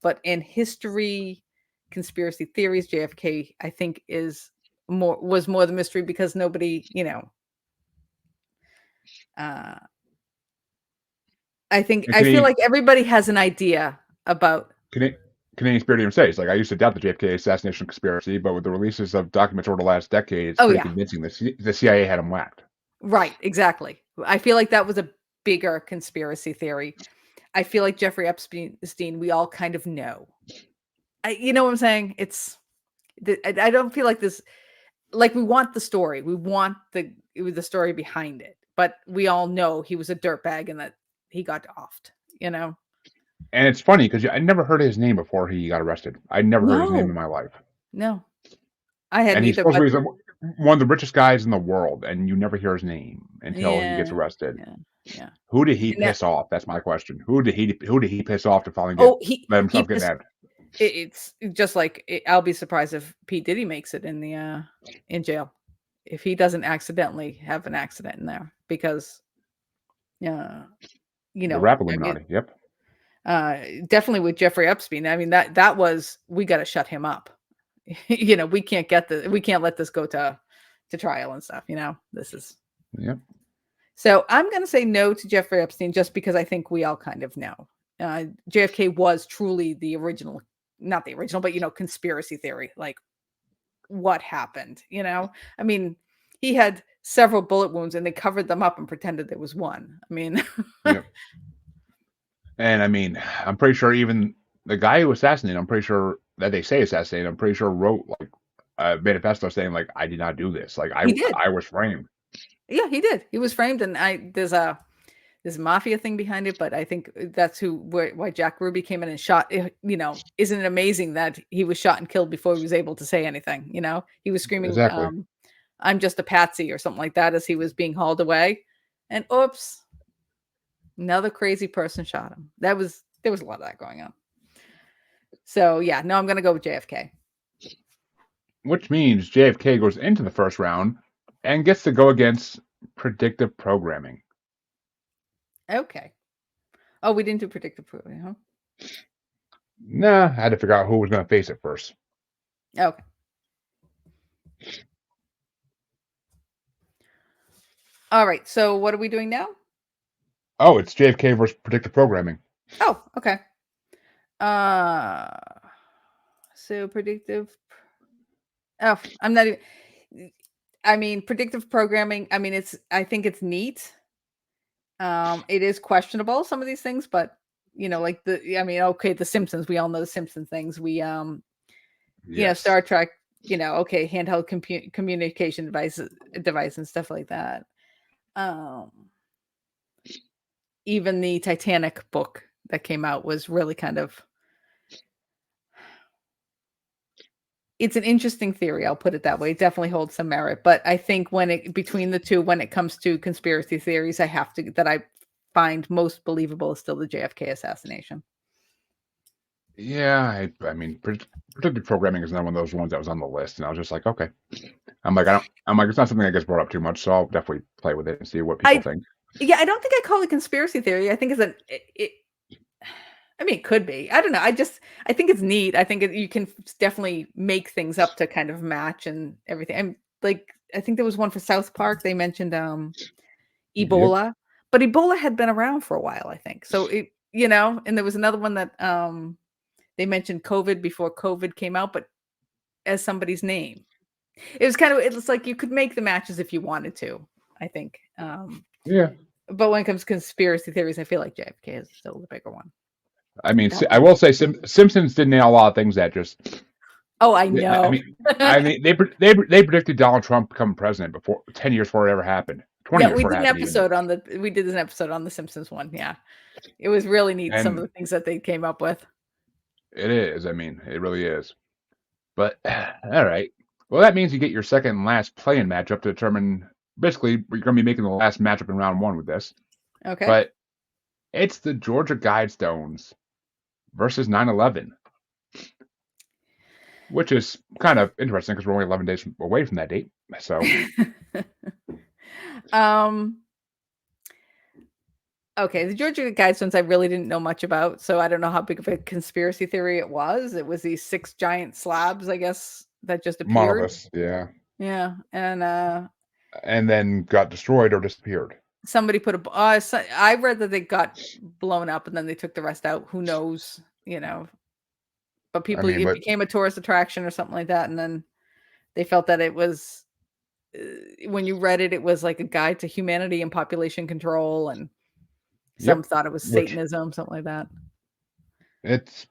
But in history, conspiracy theories, JFK, I think was more the mystery because nobody, I feel like everybody has an idea about. Canadian Spirit even says, I used to doubt the JFK assassination conspiracy, but with the releases of documents over the last decade, it's pretty convincing the CIA had him whacked. Right, exactly. I feel like that was a bigger conspiracy theory. I feel like Jeffrey Epstein, we all kind of know. You know what I'm saying? I don't feel like this, we want the story. We want the story behind it, but we all know he was a dirtbag and that he got offed, And it's funny because I never heard his name before he got arrested. I never heard his name in my life. No, I had. And he's supposed to be one of the richest guys in the world, and you never hear his name until he gets arrested. Yeah. Yeah. Who did he And that, piss off? That's my question. Who did he piss off to finally oh, let he himself get pissed. nabbed? It's just like I'll be surprised if P Diddy makes it in jail, if he doesn't accidentally have an accident in there, because uh you The know, rap I mean, Illuminati. Yep. definitely with Jeffrey Epstein. I mean, that was, we got to shut him up. You know, we can't let this go to trial and stuff. You know, this is. Yep. So I'm going to say no to Jeffrey Epstein, just because I think we all kind of know. JFK was truly the original, not the original, but, you know, conspiracy theory. Like, what happened? You know, I mean, he had several bullet wounds and they covered them up and pretended there was one. I mean, Yep. And I mean, I'm pretty sure even the guy who assassinated, I'm pretty sure that they say assassinated, I'm pretty sure wrote like a manifesto saying like, I did not do this. Like he did. I was framed. Yeah, he did. He was framed, and there's a mafia thing behind it, but I think that's why Jack Ruby came in and shot. You know, isn't it amazing that he was shot and killed before he was able to say anything? You know, he was screaming, Exactly. "I'm just a patsy" or something like that as he was being hauled away, and oops, another crazy person shot him. There was a lot of that going on. So yeah, no, I'm gonna go with JFK. Which means JFK goes into the first round and gets to go against predictive programming. Okay. Oh, we didn't do predictive programming, huh? Nah, I had to figure out who was going to face it first. Okay. All right. So what are we doing now? Oh, it's JFK versus predictive programming. Oh, okay. So predictive. Oh, I'm not even. I mean, predictive programming. I mean, I think it's neat. It is questionable, some of these things, but you know, like okay, The Simpsons. We all know the Simpsons things. We you know, Star Trek. You know, okay, handheld communication device and stuff like that. Even the Titanic book that came out was really kind of. It's an interesting theory, I'll put it that way. It definitely holds some merit, but I think between the two, when it comes to conspiracy theories, that I find most believable is still the JFK assassination. Yeah, I mean, predictive programming is another one of those ones that was on the list, and I was just like, okay. I'm like, it's not something that gets brought up too much, so I'll definitely play with it and see what people think. Yeah, I don't think I call it conspiracy theory. I think I mean, it could be. I don't know. I think it's neat. I think you can definitely make things up to kind of match and everything. I'm like, I think there was one for South Park. They mentioned Ebola, but Ebola had been around for a while, I think. So you know, and there was another one that they mentioned COVID before COVID came out, but as somebody's name. It's like you could make the matches if you wanted to, I think. Yeah. But when it comes to conspiracy theories, I feel like JFK is still the bigger one. I mean, I will say Simpsons did nail a lot of things that just. Oh, I know. I mean, they predicted Donald Trump becoming president 10 years before it ever happened. 20 years before it happened. We did an episode on the Simpsons one. Yeah, it was really neat. Some of the things that they came up with. It is. I mean, it really is. But all right. Well, that means you get your second and last play-in matchup to determine. Basically, you're going to be making the last matchup in round one with this. Okay. But it's the Georgia Guidestones versus 9/11, which is kind of interesting because we're only 11 days away from that date. So, okay, the Georgia Guidestones I really didn't know much about, so I don't know how big of a conspiracy theory it was. It was these 6 giant slabs, I guess, that just appeared. Monoliths, yeah. Yeah, and then got destroyed or disappeared. Somebody put I read that they got blown up and then they took the rest out. Who knows, you know? But it became a tourist attraction or something like that, and then they felt that it was when you read it, it was like a guide to humanity and population control, and some thought it was Satanism, something like that. It's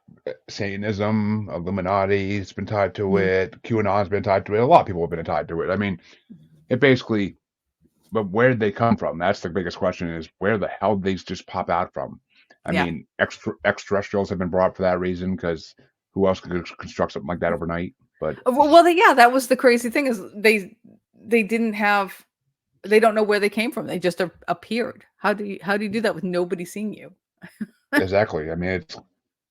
Satanism, Illuminati's been tied to it, QAnon's been tied to it. A lot of people have been tied to it. I mean, it basically. But where did they come from? That's the biggest question: is where the hell did these just pop out from? I mean, extraterrestrials have been brought up for that reason, because who else could construct something like that overnight? But that was the crazy thing, is they didn't have they don't know where they came from. They just appeared. How do you do that with nobody seeing you? Exactly. I mean,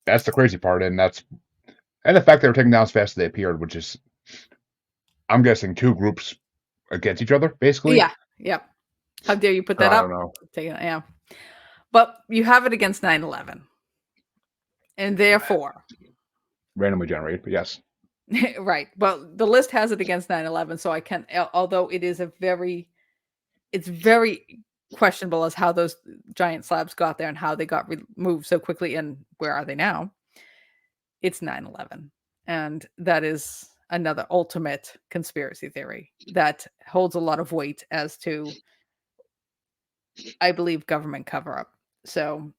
that's the crazy part, and the fact they were taken down as fast as they appeared, which is, I'm guessing, two groups against each other, basically. Yeah. Yep. How dare you put that I up? don't know. Yeah. But you have it against 9/11. And therefore, Randomly generated, but yes. right. Well, the list has it against 9/11, so I can, although it is it's very questionable as how those giant slabs got there and how they got removed so quickly and where are they now? It's 9/11. And that is another ultimate conspiracy theory that holds a lot of weight as to, I believe, government cover up. So,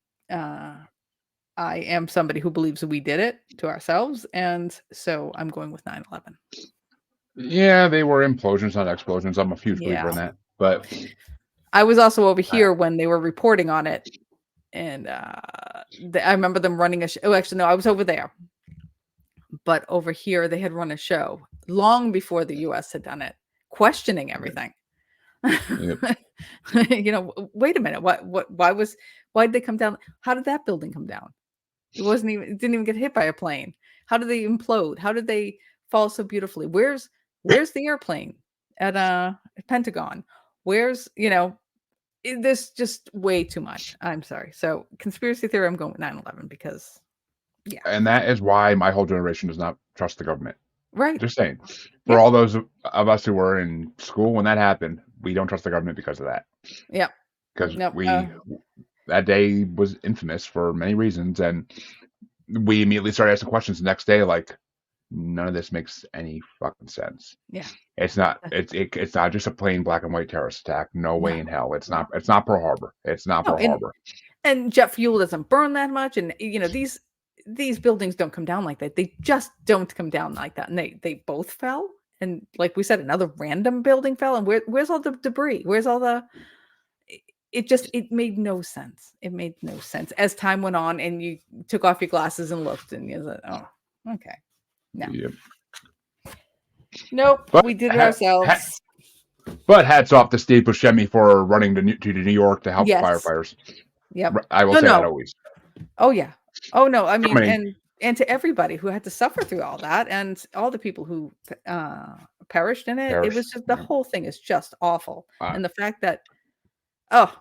I am somebody who believes we did it to ourselves, and so I'm going with 9/11. Yeah, they were implosions, not explosions. I'm a huge believer in that. But I was also over here when they were reporting on it, and I remember them running a show. Oh, actually, no, I was over there. But over here, they had run a show long before the U.S. had done it, questioning everything. Yep. Wait a minute. Why did they come down? How did that building come down? It didn't even get hit by a plane. How did they implode? How did they fall so beautifully? Where's the airplane at Pentagon? Where's, there's just way too much. I'm sorry. So conspiracy theory, I'm going with 9/11 because, yeah. And that is why my whole generation does not trust the government. Right. Just saying. For all those of us who were in school when that happened, we don't trust the government because of that. Yeah. Because that day was infamous for many reasons, and we immediately started asking questions the next day, like, none of this makes any fucking sense. Yeah. It's not just a plain black and white terrorist attack. No way in hell. It's not Pearl Harbor. It's not Pearl Harbor. And jet fuel doesn't burn that much, and these buildings don't come down like that. They just don't come down like that. And they both fell. And like we said, another random building fell. And where's all the debris? Where's all the it made no sense. It made no sense as time went on and you took off your glasses and looked and you're like, oh, okay. No. Yep. Nope. We did it ourselves. But hats off to Steve Buscemi for running to New York to help firefighters. Yep. I will say that always. Oh yeah. Oh no. I mean, and to everybody who had to suffer through all that and all the people who perished in it. It was just the whole thing is just awful. And the fact that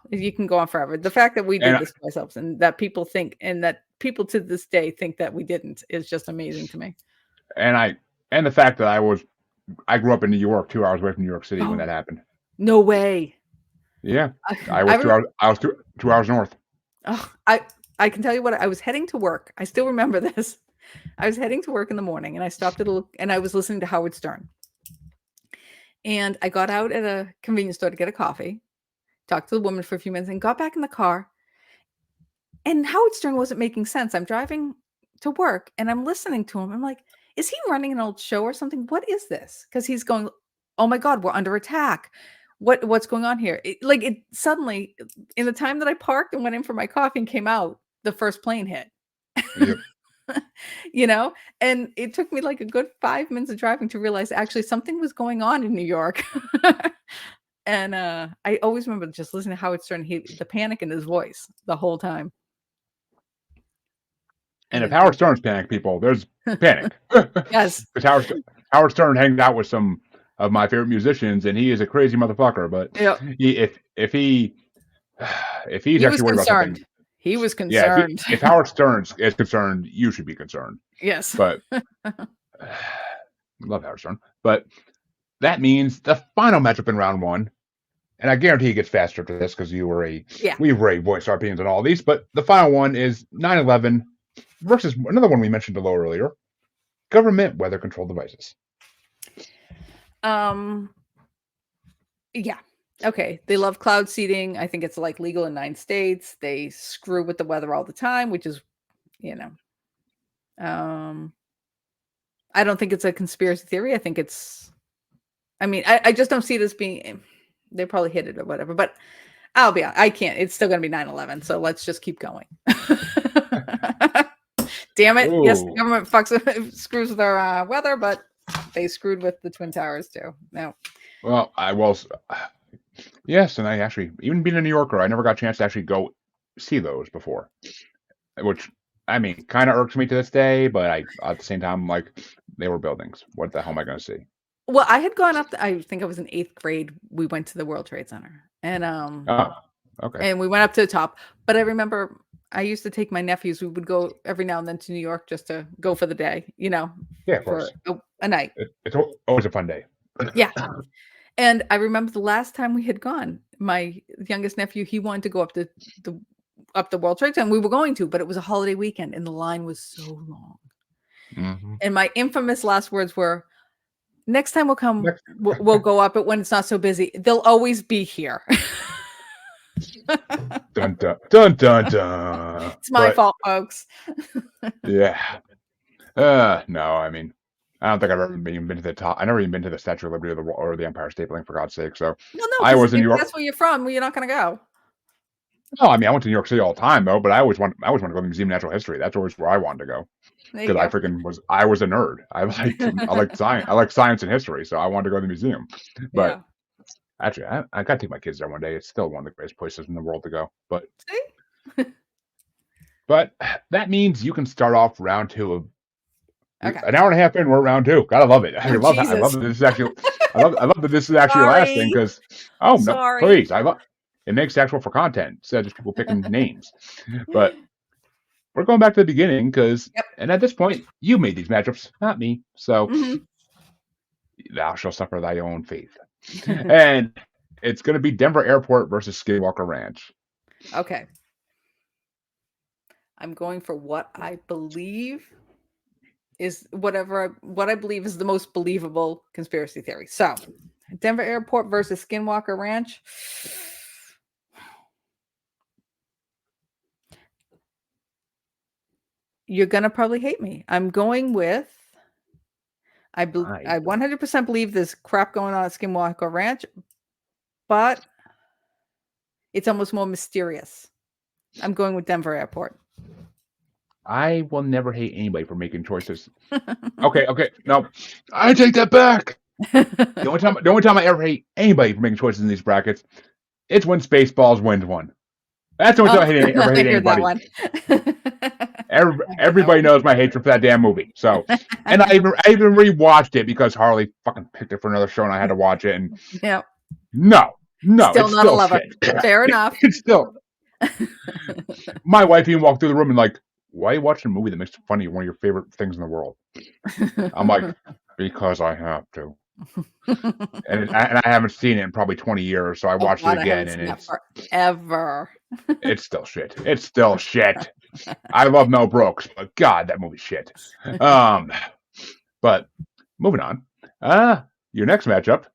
you can go on forever. The fact that we did this to ourselves and that people think and that people to this day think that we didn't is just amazing to me. And the fact that I grew up in New York, 2 hours away from New York City when that happened. No way. Yeah. I was 2 hours north. Oh, I can tell you what, I was heading to work. I still remember this. I was heading to work in the morning and I stopped and I was listening to Howard Stern. And I got out at a convenience store to get a coffee, talked to the woman for a few minutes and got back in the car. And Howard Stern wasn't making sense. I'm driving to work and I'm listening to him. I'm like, is he running an old show or something? What is this? Because he's going, oh my God, we're under attack. What's going on here? It suddenly, in the time that I parked and went in for my coffee and came out, the first plane hit. Yep. And it took me like a good 5 minutes of driving to realize actually something was going on in New York. And I always remember just listening to Howard Stern, the panic in his voice the whole time. And if Howard Stern's panic, people, there's panic. Yes. Because Howard Stern hangs out with some of my favorite musicians, and he is a crazy motherfucker. But if he's actually worried about something, he was concerned. If Howard Stern is concerned, you should be concerned. Yes. But love Howard Stern. But that means the final matchup in round one, and I guarantee it gets faster after this because we were voiced our opinions on all these. But the final one is 9/11 versus another one we mentioned below earlier, government weather control devices. Yeah. Okay. They love cloud seeding. I think it's like legal in 9 states. They screw with the weather all the time, which is, I don't think it's a conspiracy theory. I think I just don't see it as being, they probably hit it or whatever, but I can't, it's still going to be 9/11. So let's just keep going. Damn it. Ooh. Yes, the government screws with our weather, but they screwed with the Twin Towers too. No. Well, Yes, and I actually, even being a New Yorker, I never got a chance to actually go see those before. Which, I mean, kind of irks me to this day, but at the same time, like, they were buildings. What the hell am I going to see? Well, I had gone up. I think I was in 8th grade. We went to the World Trade Center, Oh, okay. and we went up to the top. But I remember I used to take my nephews. We would go every now and then to New York just to go for the day, Yeah, of for course. a night. It's always a fun day. Yeah. And I remember the last time we had gone, my youngest nephew, he wanted to go up the World Trade Center. And we were going to, but it was a holiday weekend, and the line was so long. Mm-hmm. And my infamous last words were, "Next time we'll come, Next- we'll go up it when it's not so busy. They'll always be here." Dun dun dun dun dun. It's my But, fault, folks. yeah. No, I mean, I don't think I've ever even been to the top. I never even been to the Statue of Liberty or the Empire State Building, for God's sake. So Well, no, I 'cause was in if New York. that's where you're from, well, you're not going to go. No, I mean, I went to New York City all the time though, but I always want to go to the Museum of Natural History. That's always where I wanted to go There you because go. I was a nerd. I like science. I like science and history, so I wanted to go to the museum. But Yeah. actually, I got to take my kids there one day. It's still one of the greatest places in the world to go. See? But that means you can start off round two of Okay. an hour and a half in. We're at round two. Gotta love it. I Oh, love Jesus. that this is actually. I love that this is actually your last thing Sorry. because no, Sorry. please, I love it makes actual for content instead of just people picking names. But we're going back to the beginning because, Yep. and at this point, you made these matchups, not me. So Mhm. thou shalt suffer thy own fate. And it's going to be Denver Airport versus Skinwalker Ranch. Okay. I'm going for what I believe is what I believe is the most believable conspiracy theory. So, Denver Airport versus Skinwalker Ranch. You're gonna probably hate me. I'm going with I 100% believe there's crap going on at Skinwalker Ranch, but it's almost more mysterious. I'm going with Denver Airport. I will never hate anybody for making choices. Okay, no, I take that back. The only time I ever hate anybody for making choices in these brackets, it's when Spaceballs wins one. That's the only time I ever hate hear that anybody. one. Everybody knows my hatred for that damn movie. So, and I even rewatched it because Harley fucking picked it for another show, and I had to watch it. And Yep. no, Still it's not a still lover. shit. Fair enough. It's still. My wife even walked through the room and like, why are you watching a movie that makes fun of one of your favorite things in the world? I'm like, because I have to. And I haven't seen it in probably 20 years, so I watched it again, and it's forever. It's still shit. It's still shit. I love Mel Brooks, but God, that movie's shit. But moving on. Your next matchup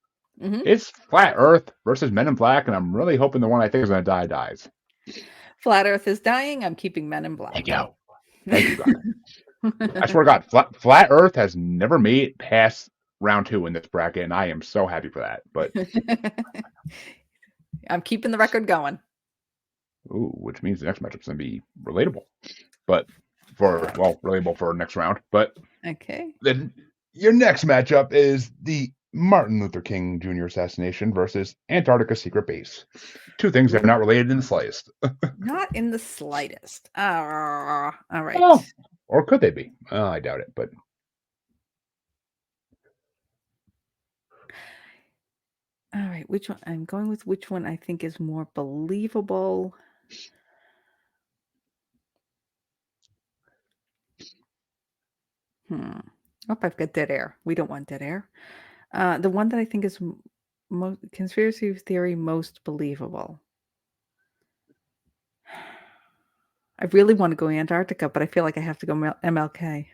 is Flat Earth versus Men in Black, and I'm really hoping the one I think is going to die dies. Flat Earth is dying. I'm keeping Men in Black. Thank you, God. I swear to God, Flat Earth has never made it past round 2 in this bracket, and I am so happy for that. But I'm keeping the record going. ooh, which means the next matchup's going to be relatable. But relatable for next round. But okay. Then your next matchup is the Martin Luther King Jr. assassination versus Antarctica secret base. Two things that are not related in the slightest. Not in the slightest. All right. Oh, or could they be? I doubt it, but all right. Which one? I'm going with which one I think is more believable. Oh, I've got dead air. We don't want dead air. The one that I think is most conspiracy theory most believable. I really want to go Antarctica, but I feel like I have to go MLK.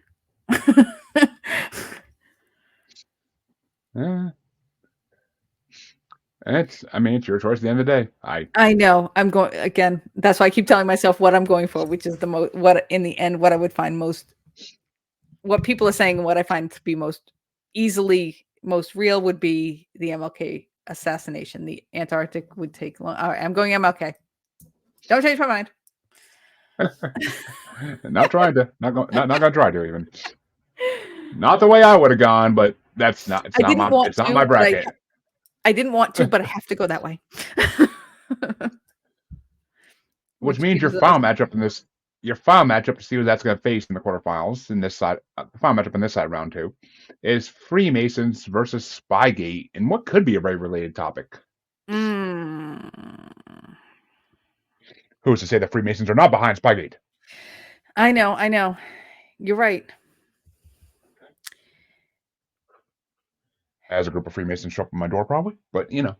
it's your choice at the end of the day. I know. I'm going again. That's why I keep telling myself what I'm going for, which is the most what in the end what I would find most what people are saying and what I find to be most real would be the MLK assassination. The Antarctic would take long. All right, I'm going MLK. Don't change my mind. Not gonna try to even. Not the way I would have gone, but it's not my bracket. I didn't want to, but I have to go that way. Which means your gives us- final matchup to see who that's going to face in the quarterfinals in this side, the final matchup in this side of round 2, is Freemasons versus Spygate, and what could be a very related topic. Mm. Who's to say that Freemasons are not behind Spygate? I know. You're right. As a group of Freemasons show up at my door, probably, but you know.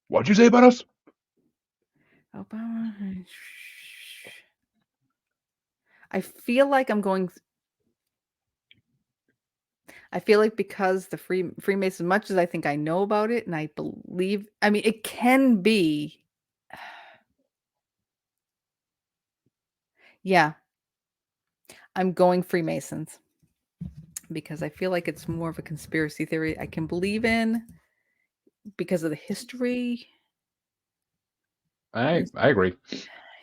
What'd you say about us? Obama. I feel like I'm going. I feel like because the Freemason, much as I think I know about it, and I believe, I mean, it can be. Yeah, I'm going Freemasons because I feel like it's more of a conspiracy theory I can believe in because of the history. I agree.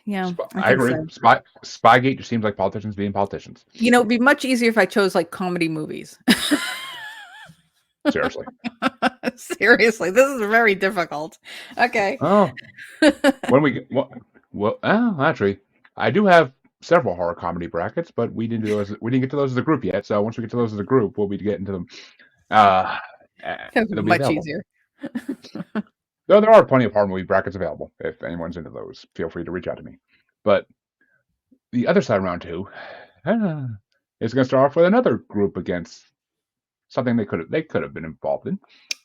Yeah, I agree. so. Spygate just seems like politicians being politicians. You know, it'd be much easier if I chose like comedy movies. Seriously. Seriously, this is very difficult. Okay. Oh, actually, I do have several horror comedy brackets, but we didn't get to those as a group yet. So once we get to those as a group, we'll be getting to them. It'll be much available. easier. Though there are plenty of horror movie brackets available. If anyone's into those, feel free to reach out to me. But the other side of round 2 is going to start off with another group against something they could have been involved in.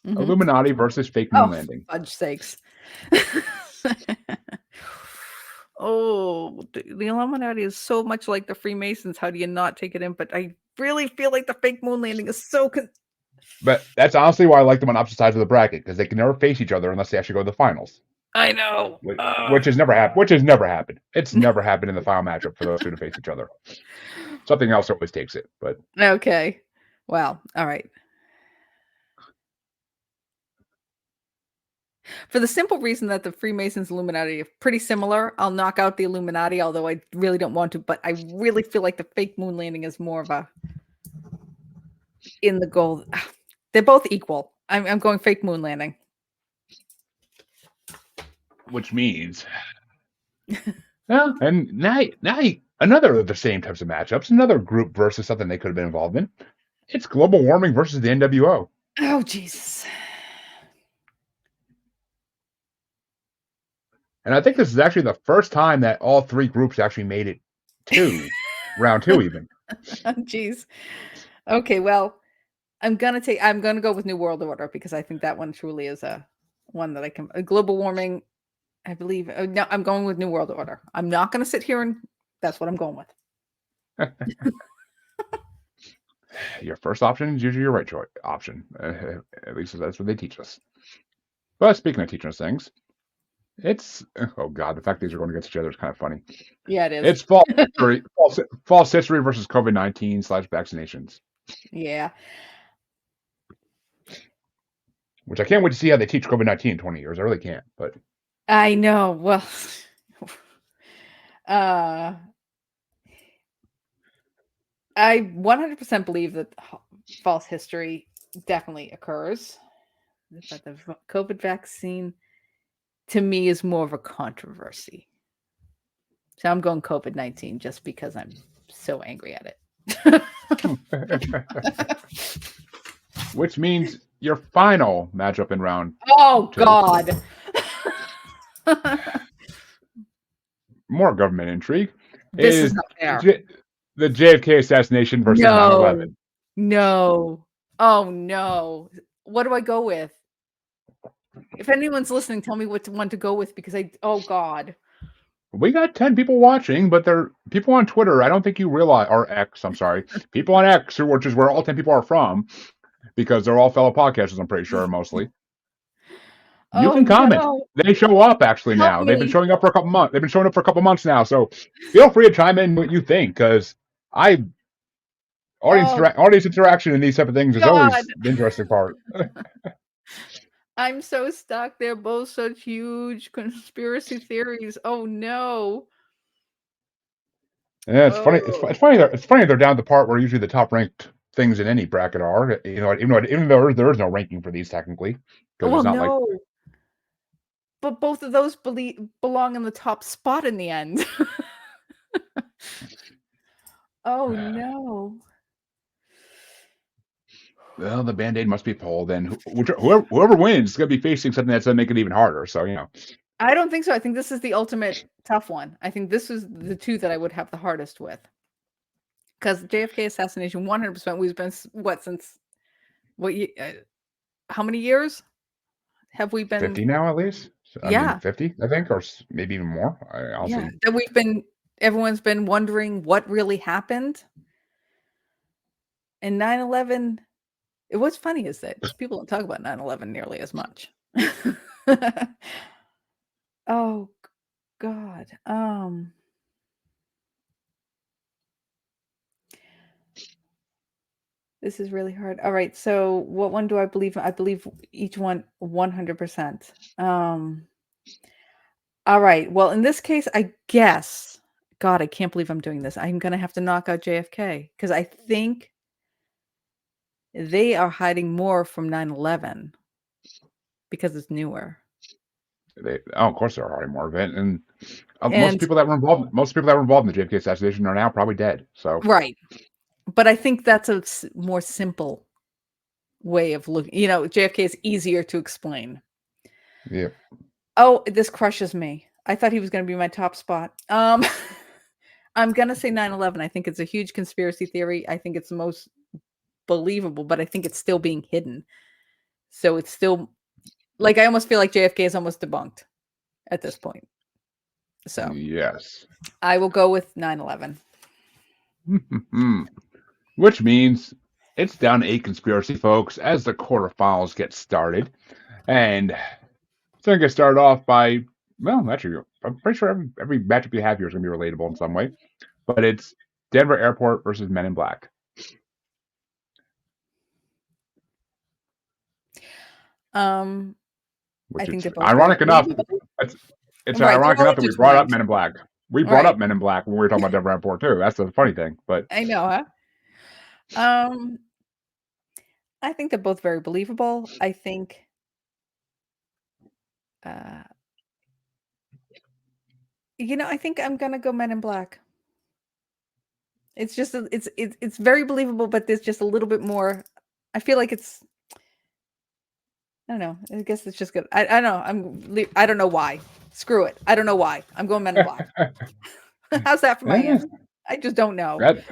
Mhm. Illuminati versus fake moon landing. Fudge sakes. Oh, the Illuminati is so much like the Freemasons. How do you not take it in? But I really feel like the fake moon landing is so. But that's honestly why I like them on opposite sides of the bracket, because they can never face each other unless they actually go to the finals. I know. Which has never happened. It's never happened in the final matchup for those two to face each other. Something else always takes it. But Okay. Wow. All right. For the simple reason that the Freemasons Illuminati are pretty similar, I'll knock out the Illuminati, although I really don't want to, but I really feel like the fake moon landing is more of a in the goal. They're both equal. I'm going fake moon landing. which means, well, and now another of the same types of matchups, another group versus something they could have been involved in. It's global warming versus the NWO. Oh, Jesus. And I think this is actually the first time that all three groups actually made it to round 2 even. Jeez. Okay, well, I'm gonna go with New World Order because I think that one truly is a one that I can. Global warming, I believe. No, I'm going with New World Order. I'm not gonna sit here and that's what I'm going with. Your first option is usually your right choice option. At least that's what they teach us. But speaking of teaching us things, it's oh god, the fact these are going against each other is kind of funny. Yeah, it is. It's false history versus COVID-19 / vaccinations. Yeah. Which I can't wait to see how they teach COVID-19 in 20 years. I really can't, but I know. Well, I 100% believe that false history definitely occurs. But the COVID vaccine, to me, is more of a controversy. So I'm going COVID-19 just because I'm so angry at it. which means your final matchup in round. Oh, 2. God. More government intrigue. This is not fair. The JFK assassination versus 9/11. No. Oh, no. What do I go with? If anyone's listening, tell me what one to go with because oh, God. We got 10 people watching, but they're people on Twitter. I don't think you realize, or X, I'm sorry. People on X, which is where all 10 people are from, because they're all fellow podcasters, I'm pretty sure, mostly. You can comment. No. They show up actually Help now. me. They've been showing up for a couple months. They've been showing up for a couple months now. So feel free to chime in what you think, because audience interaction in these type of things is always the interesting part. I'm so stuck. They're both such huge conspiracy theories. Oh no. Yeah, it's funny. It's funny. They're down to the part where usually the top ranked things in any bracket are. Even though there is no ranking for these technically, because Well, it's not like no, but both of those belong in the top spot in the end. Oh no. well, the Band-Aid must be pulled, and whoever wins is going to be facing something that's going to make it even harder. So I don't think so. I think this is the ultimate tough one. I think this is the two that I would have the hardest with. Because JFK assassination, 100%. We've been since how many years have we been? 50 now at least. So, I mean, Yeah, 50, I think, or maybe even more. I'll yeah. see. That everyone's been wondering what really happened. And 9/11. What's funny is that people don't talk about 9/11 nearly as much. Oh God. This is really hard. All right. So what one do I believe in? I believe each one 100%. All right. Well, in this case, I guess, God, I can't believe I'm doing this. I'm going to have to knock out JFK because I think they are hiding more from 9/11 because it's newer. Of course, there are more of it, and most And people that were involved in the JFK assassination are now probably dead. So right. But I think that's a more simple way of looking. JFK is easier to explain. yeah, Oh, this crushes me. I thought he was going to be my top spot. I'm going to say 9/11. I think it's a huge conspiracy theory. I think it's the most believable, but I think it's still being hidden. So it's still I almost feel like JFK is almost debunked at this point. So yes, I will go with 9/11. which means it's down to 8 conspiracy folks as the quarterfinals get started, and it's gonna get started off by, well, actually, I'm pretty sure every matchup you have here is gonna be relatable in some way, but it's Denver Airport versus Men in Black. I Which think it's they're both very ironic enough. believable. It's Right, they're ironic all enough that we brought up intertwined. Men in Black. We brought Right. up Men in Black when we were talking about Denver Airport too. That's the funny thing. But I know, huh? I think they're both very believable. I think I think I'm gonna go Men in Black. It's just it's very believable, but there's just a little bit more. I feel like it's. I don't know. I guess it's just good. I don't know. I don't know why. Screw it. I don't know why. I'm going Men in Black. How's that for my yeah, answer? I just don't know. that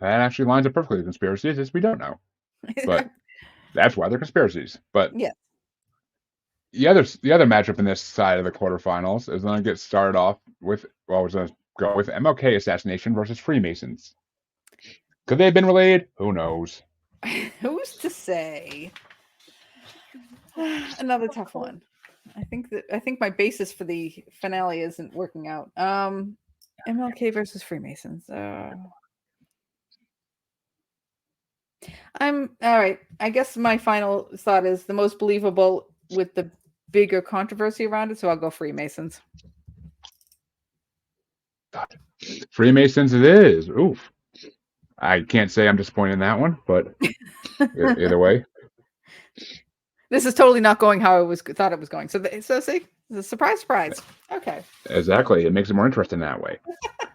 actually lines up perfectly with conspiracies. Is we don't know, but that's why they're conspiracies. But Yeah. the other matchup in this side of the quarterfinals is going to get started off with, we're going to go with MLK assassination versus Freemasons. Could they have been related? Who knows? Who's to say? Another tough one. I think my basis for the finale isn't working out. MLK versus Freemasons. I'm all right. I guess my final thought is the most believable with the bigger controversy around it, so I'll go Freemasons. God. Freemasons it is. Oof. I can't say I'm disappointed in that one, but either way. This is totally not going how I thought it was going. So see, it's a surprise. Okay. Exactly. It makes it more interesting that way.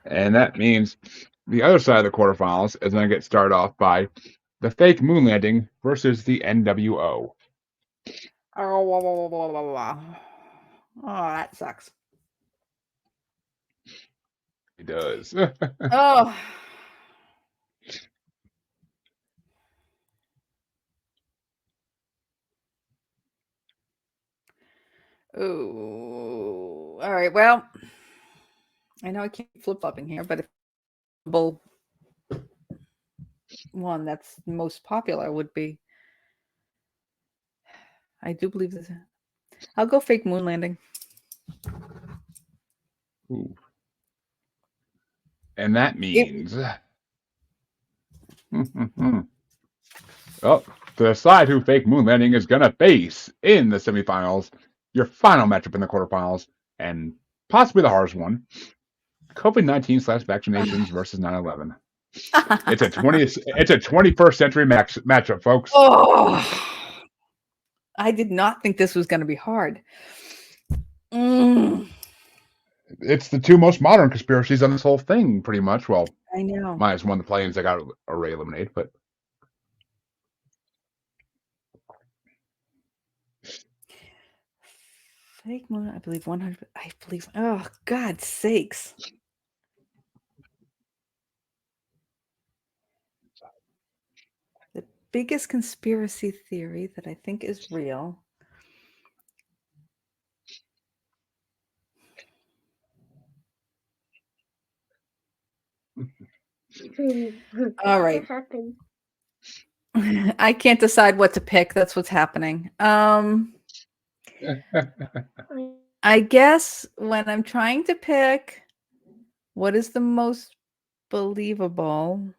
And that means the other side of the quarterfinals is going to get started off by the fake moon landing versus the NWO. Oh, that sucks. It does. Oh. Ooh. All right. Well, I know I can't flip-flopping here, but if one that's most popular would be, I do believe this. I'll go fake moon landing. Ooh. And that means, well, to decide who fake moon landing is going to face in the semifinals, your final matchup in the quarterfinals, and possibly the hardest one, COVID-19/vaccinations versus 9/11. It's a 21st century matchup, folks. Oh, I did not think this was going to be hard. It's the two most modern conspiracies on this whole thing, pretty much. Well, I know. minus one, the planes that got already eliminated, but Fake moon, I believe 100. I believe. Oh, God's sakes. The biggest conspiracy theory that I think is real. All right. I can't decide what to pick. That's what's happening. I guess when I'm trying to pick what is the most believable,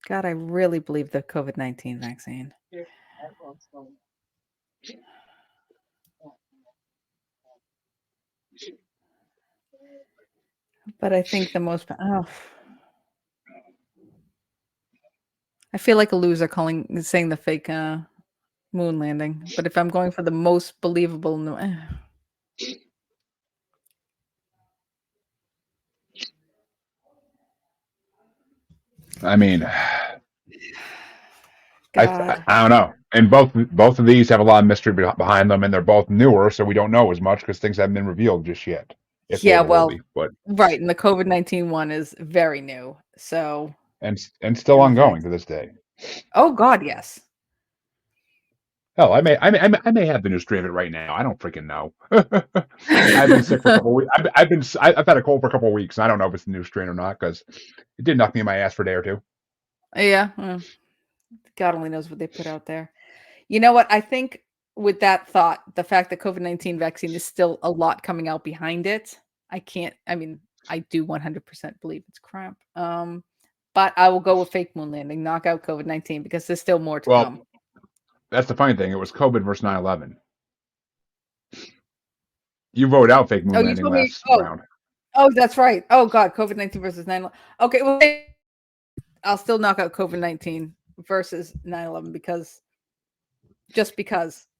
God, I really believe the COVID-19 vaccine. But I think the most, I feel like a loser saying the fake moon landing. But if I'm going for the most believable, I mean, God. I don't know. And both of these have a lot of mystery behind them, and they're both newer, so we don't know as much because things haven't been revealed just yet. If they Yeah, ever will well, be, but right, and the COVID-19 one is very new. So, and still and the ongoing fact, to this day. oh God, yes. Hell, I may have the new strain of it right now. I don't freaking know. I've been sick for a couple of weeks. I've had a cold for a couple of weeks. And I don't know if it's the new strain or not because it did knock me in my ass for a day or two. Yeah, God only knows what they put out there. You know what? I think with that thought, the fact that COVID-19 vaccine is still a lot coming out behind it, I mean, I do 100% believe it's crap. But I will go with fake moon landing, knock out COVID-19 because there's still more to Well, come. that's the funny thing. It was COVID versus 9/11. You voted out fake moon Oh, you landing told me. last Oh, round. oh, that's right. Oh God, COVID-19 versus 9/11. Okay, well, I'll still knock out COVID-19 versus 9/11 because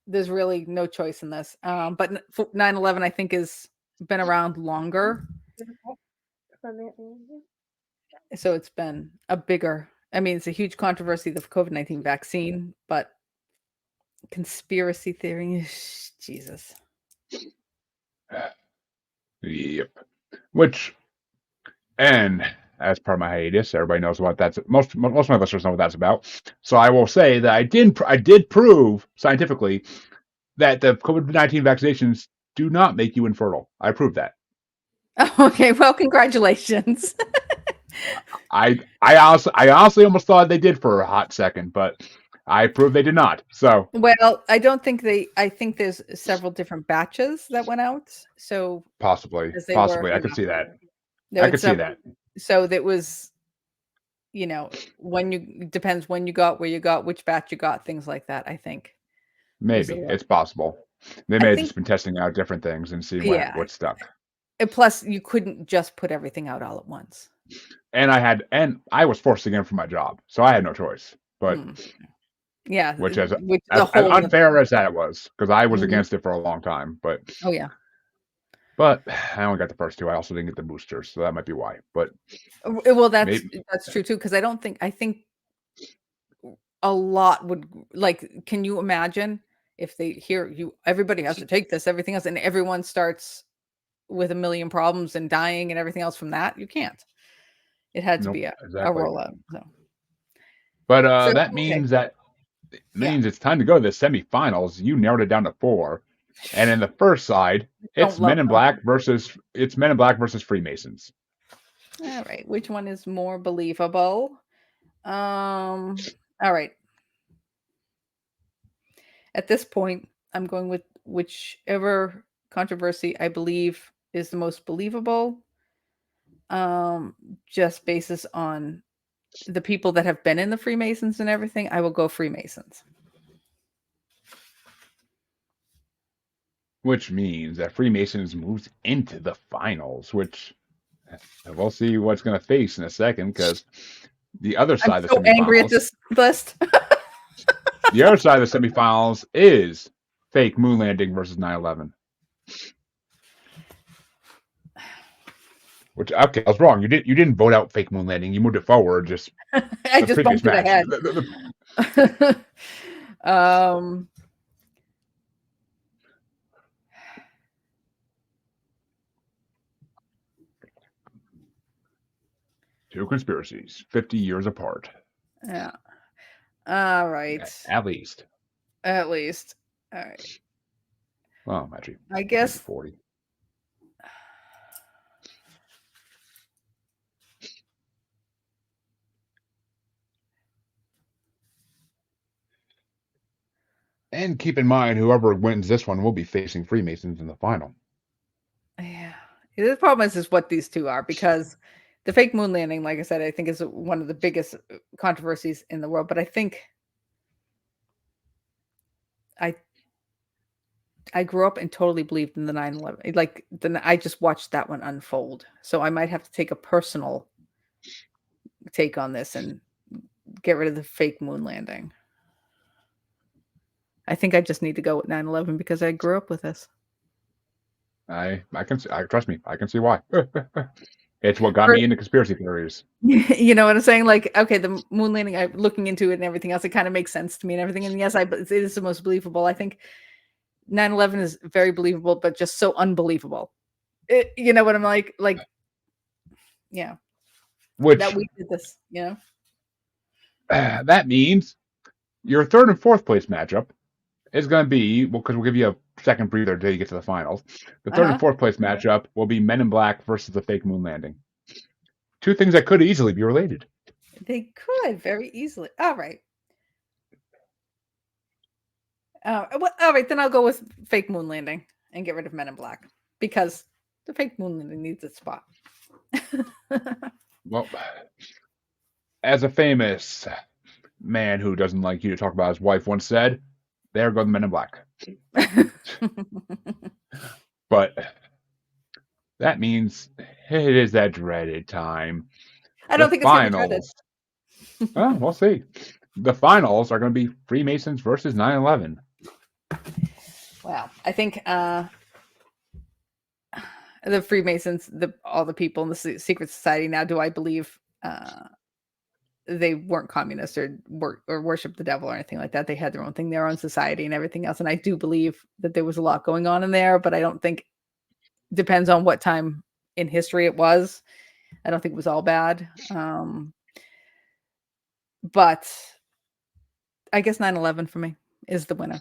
there's really no choice in this. But 9/11 I think has been around longer, so it's been a bigger. I mean, it's a huge controversy, the COVID-19 vaccine, but conspiracy theory, Jesus. Yep. And as per my hiatus, everybody knows what that's. Most of my listeners know what that's about. So I will say that I did prove scientifically that the COVID-19 vaccinations do not make you infertile. I proved that. Okay, well, congratulations. I honestly almost thought they did for a hot second, but I proved they did not. So Well, I don't think I think there's several different batches that went out. So possibly, as they were, I could see that. no, I could see that. so that was, when depends when you got, where you got, which batch you got, things like that. I think there's a Maybe lot. it's possible. They I may have think, just been testing out different things and seeing yeah. what stuck. And plus, you couldn't just put everything out all at once. And I was forced again for my job, so I had no choice. But Yeah, which is which is as a whole unfair as that was, because I was Mhm. against it for a long time. But Oh yeah. I only got the first two. I also didn't get the boosters, so that might be why. But Well, that's maybe true too, because I think a lot would, like, can you imagine if they hear everybody has to take this, everything else, and everyone starts with a million problems and dying and everything else from that? You can't. It had to nope, be a exactly. rollout. But So that okay. means it's time to go to the semifinals. You narrowed it down to 4, and in the first side, Don't love them. it's Men in Black versus Freemasons. All right. Which one is more believable? All right. At this point, I'm going with whichever controversy I believe is the most believable. Just basis on the people that have been in the Freemasons and everything, I will go Freemasons. Which means that Freemasons moves into the finals, which We'll see what's going to face in a second, because the other I'm side of the so angry at semifinals, this list. the other side of the semifinals is fake moon landing versus 9/11. Which, okay, I was wrong. You didn't vote out fake moon landing. You moved it forward. Just I the just previous bumped it match. ahead. um, Two conspiracies, 50 years apart, yeah. All right. at least. At least. All right. Well, actually, I maybe guess 40. And keep in mind, whoever wins this one will be facing Freemasons in the final. yeah. The problem is what these two are, because the fake moon landing, like I said, I think is one of the biggest controversies in the world. But I think I grew up and totally believed in the 9/11. Like I just watched that one unfold. So I might have to take a personal take on this and get rid of the fake moon landing. I think I just need to go with 9/11 because I grew up with this. I can see, trust me, I can see why. It's what got me into conspiracy theories. You know what I'm saying? Like, okay, the moon landing, I'm looking into it and everything else, it kind of makes sense to me and everything. And yes, it is the most believable. I think 9/11 is very believable, but just so unbelievable. You know what I'm like? Yeah, Which that we did this, you know? that means your third and fourth place matchup is going to be, well, because we'll give you a second breather until you get to the finals. The third and fourth place matchup will be Men in Black versus the fake moon landing. Two things that could easily be related. They could very easily. All right. All right, then I'll go with fake moon landing and get rid of Men in Black because the fake moon landing needs its spot. Well, as a famous man who doesn't like you to talk about his wife once said, there go the Men in Black. But that means it is that dreaded time. I don't think it's going to be dreaded. Well, we'll see. The finals are going to be Freemasons versus 9/11. Wow. I think the Freemasons, all the people in the secret society now, do I believe they weren't communists or worship the devil or anything like that. They had their own thing, their own society and everything else. And I do believe that there was a lot going on in there, but I don't think, depends on what time in history it was. I don't think it was all bad. But I guess 9/11 for me is the winner.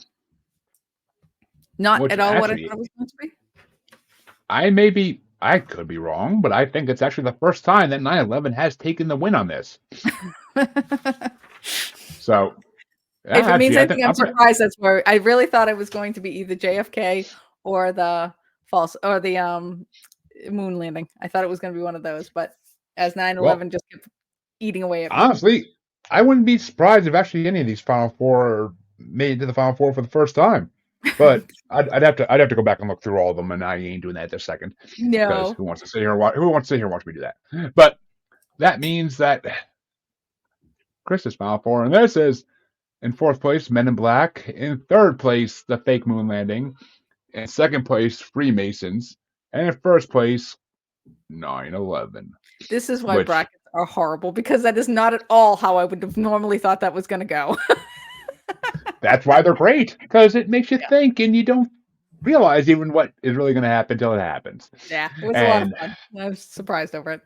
Not Which at all what I actually, thought it was going to be. I could be wrong, but I think it's actually the first time that 9/11 has taken the win on this. So, If it means anything, I'm surprised that's where I really thought it was going to be either JFK or the moon landing. I thought it was going to be one of those, but as 9/11 just kept eating away at me. Honestly, I wouldn't be surprised if actually any of these Final Four made it to the Final Four for the first time. But I'd have to go back and look through all of them, and I ain't doing that this second. No. Because who wants to sit here and watch me do that? But that means that Kris is Final Four, and this is in fourth place, Men in Black. In third place, the fake moon landing. In second place, Freemasons. And in first place, 9/11. This is why brackets are horrible, because that is not at all how I would have normally thought that was going to go. That's why they're great, because it makes you think, and you don't realize even what is really going to happen until it happens. Yeah, it was a lot of fun. I was surprised over it.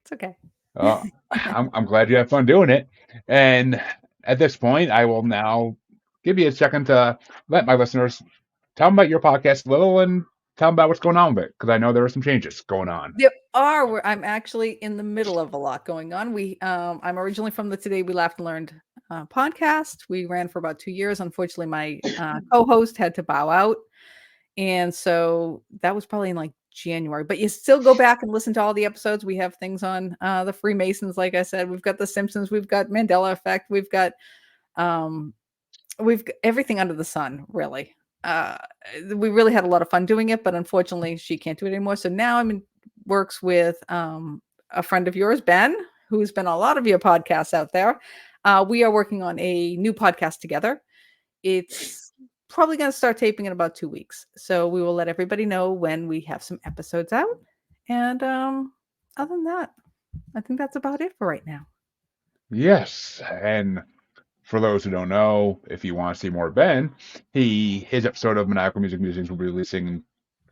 It's okay. I'm glad you had fun doing it. And at this point, I will now give you a second to let my listeners tell them about your podcast a little and tell them about what's going on with it, because I know there are some changes going on. There are. I'm actually in the middle of a lot going on. I'm originally from the Today We Laughed and Learned podcast. We ran for about 2 years. Unfortunately, my co-host had to bow out. And so that was probably in like January, but you still go back and listen to all the episodes. We have things on the Freemasons. Like I said, we've got the Simpsons, we've got Mandela Effect. We've got everything under the sun, really. We really had a lot of fun doing it, but unfortunately she can't do it anymore. So now I'm works with a friend of yours, Ben, who's been on a lot of your podcasts out there. We are working on a new podcast together. It's probably going to start taping in about 2 weeks. So we will let everybody know when we have some episodes out. And other than that, I think that's about it for right now. Yes, and for those who don't know, if you want to see more of Ben, his episode of Maniacal Music Musings will be releasing in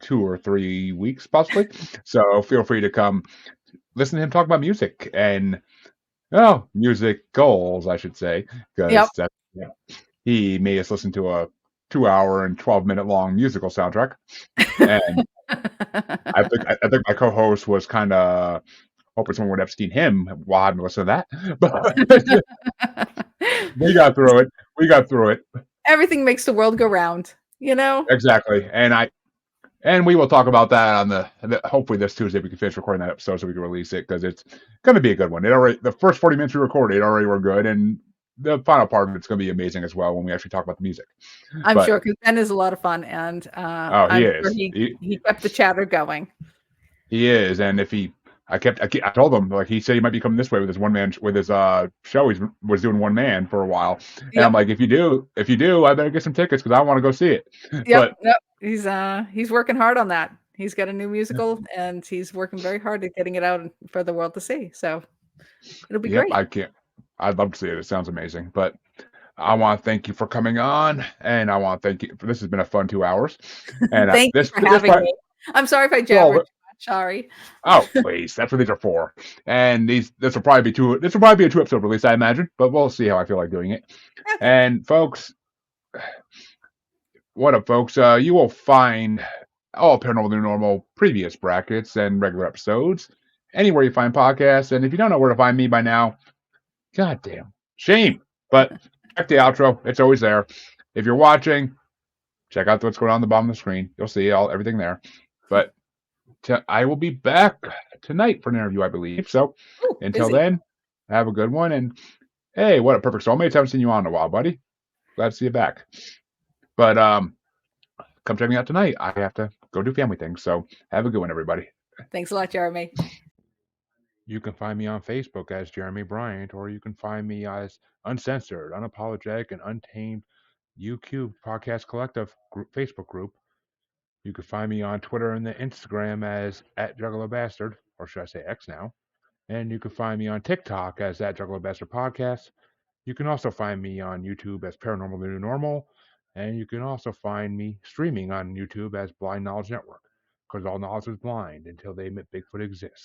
2 or 3 weeks, possibly. So feel free to come listen to him talk about music and music goals, I should say, Yep. because he made us listen to a 2-hour and 12-minute long musical soundtrack, and I think my co-host was kind of hoping someone would Epstein him while having to listen to that, but we got through it. We got through it. Everything makes the world go round, you know? Exactly, and we will talk about that on the hopefully this Tuesday we can finish recording that episode so we can release it because it's going to be a good one. The first 40 minutes we recorded already were good, and the final part of it's going to be amazing as well when we actually talk about the music. I'm sure, because Ben is a lot of fun, and I'm sure he kept the chatter going. He is, and if I told him, like, he said he might be coming this way with his show. He was doing one man for a while, and I'm like, if you do, I better get some tickets because I want to go see it. Yep. He's working hard on that. He's got a new musical, and he's working very hard at getting it out for the world to see. So it'll be great. I'd love to see it. It sounds amazing. But I want to thank you for coming on, and I want to thank you. This has been a fun 2 hours. And thank you for having me. I'm sorry if I jabbered. Sorry. Oh, please. That's what these are for. And this will probably be a 2-episode release, I imagine, but we'll see how I feel like doing it. And folks, what up, folks? You will find all Paranormal New Normal previous brackets and regular episodes anywhere you find podcasts. And if you don't know where to find me by now, goddamn shame. But check the outro. It's always there. If you're watching, check out what's going on the bottom of the screen. You'll see everything there. But I will be back tonight for an interview, I believe. So until then, have a good one. And hey, what a perfect soulmates. Haven't seen you on in a while, buddy. Glad to see you back. But come check me out tonight. I have to go do family things. So have a good one, everybody. Thanks a lot, Jeremy. You can find me on Facebook as Jeremy Bryant, or you can find me as Uncensored, Unapologetic, and Untamed UQ Podcast Collective Facebook group. You can find me on Twitter and the Instagram as @JuggaloBastard, or should I say X now. And you can find me on TikTok as @JuggaloBastard Podcast. You can also find me on YouTube as Paranormal New Normal. And you can also find me streaming on YouTube as Blind Knowledge Network, because all knowledge is blind until they admit Bigfoot exists.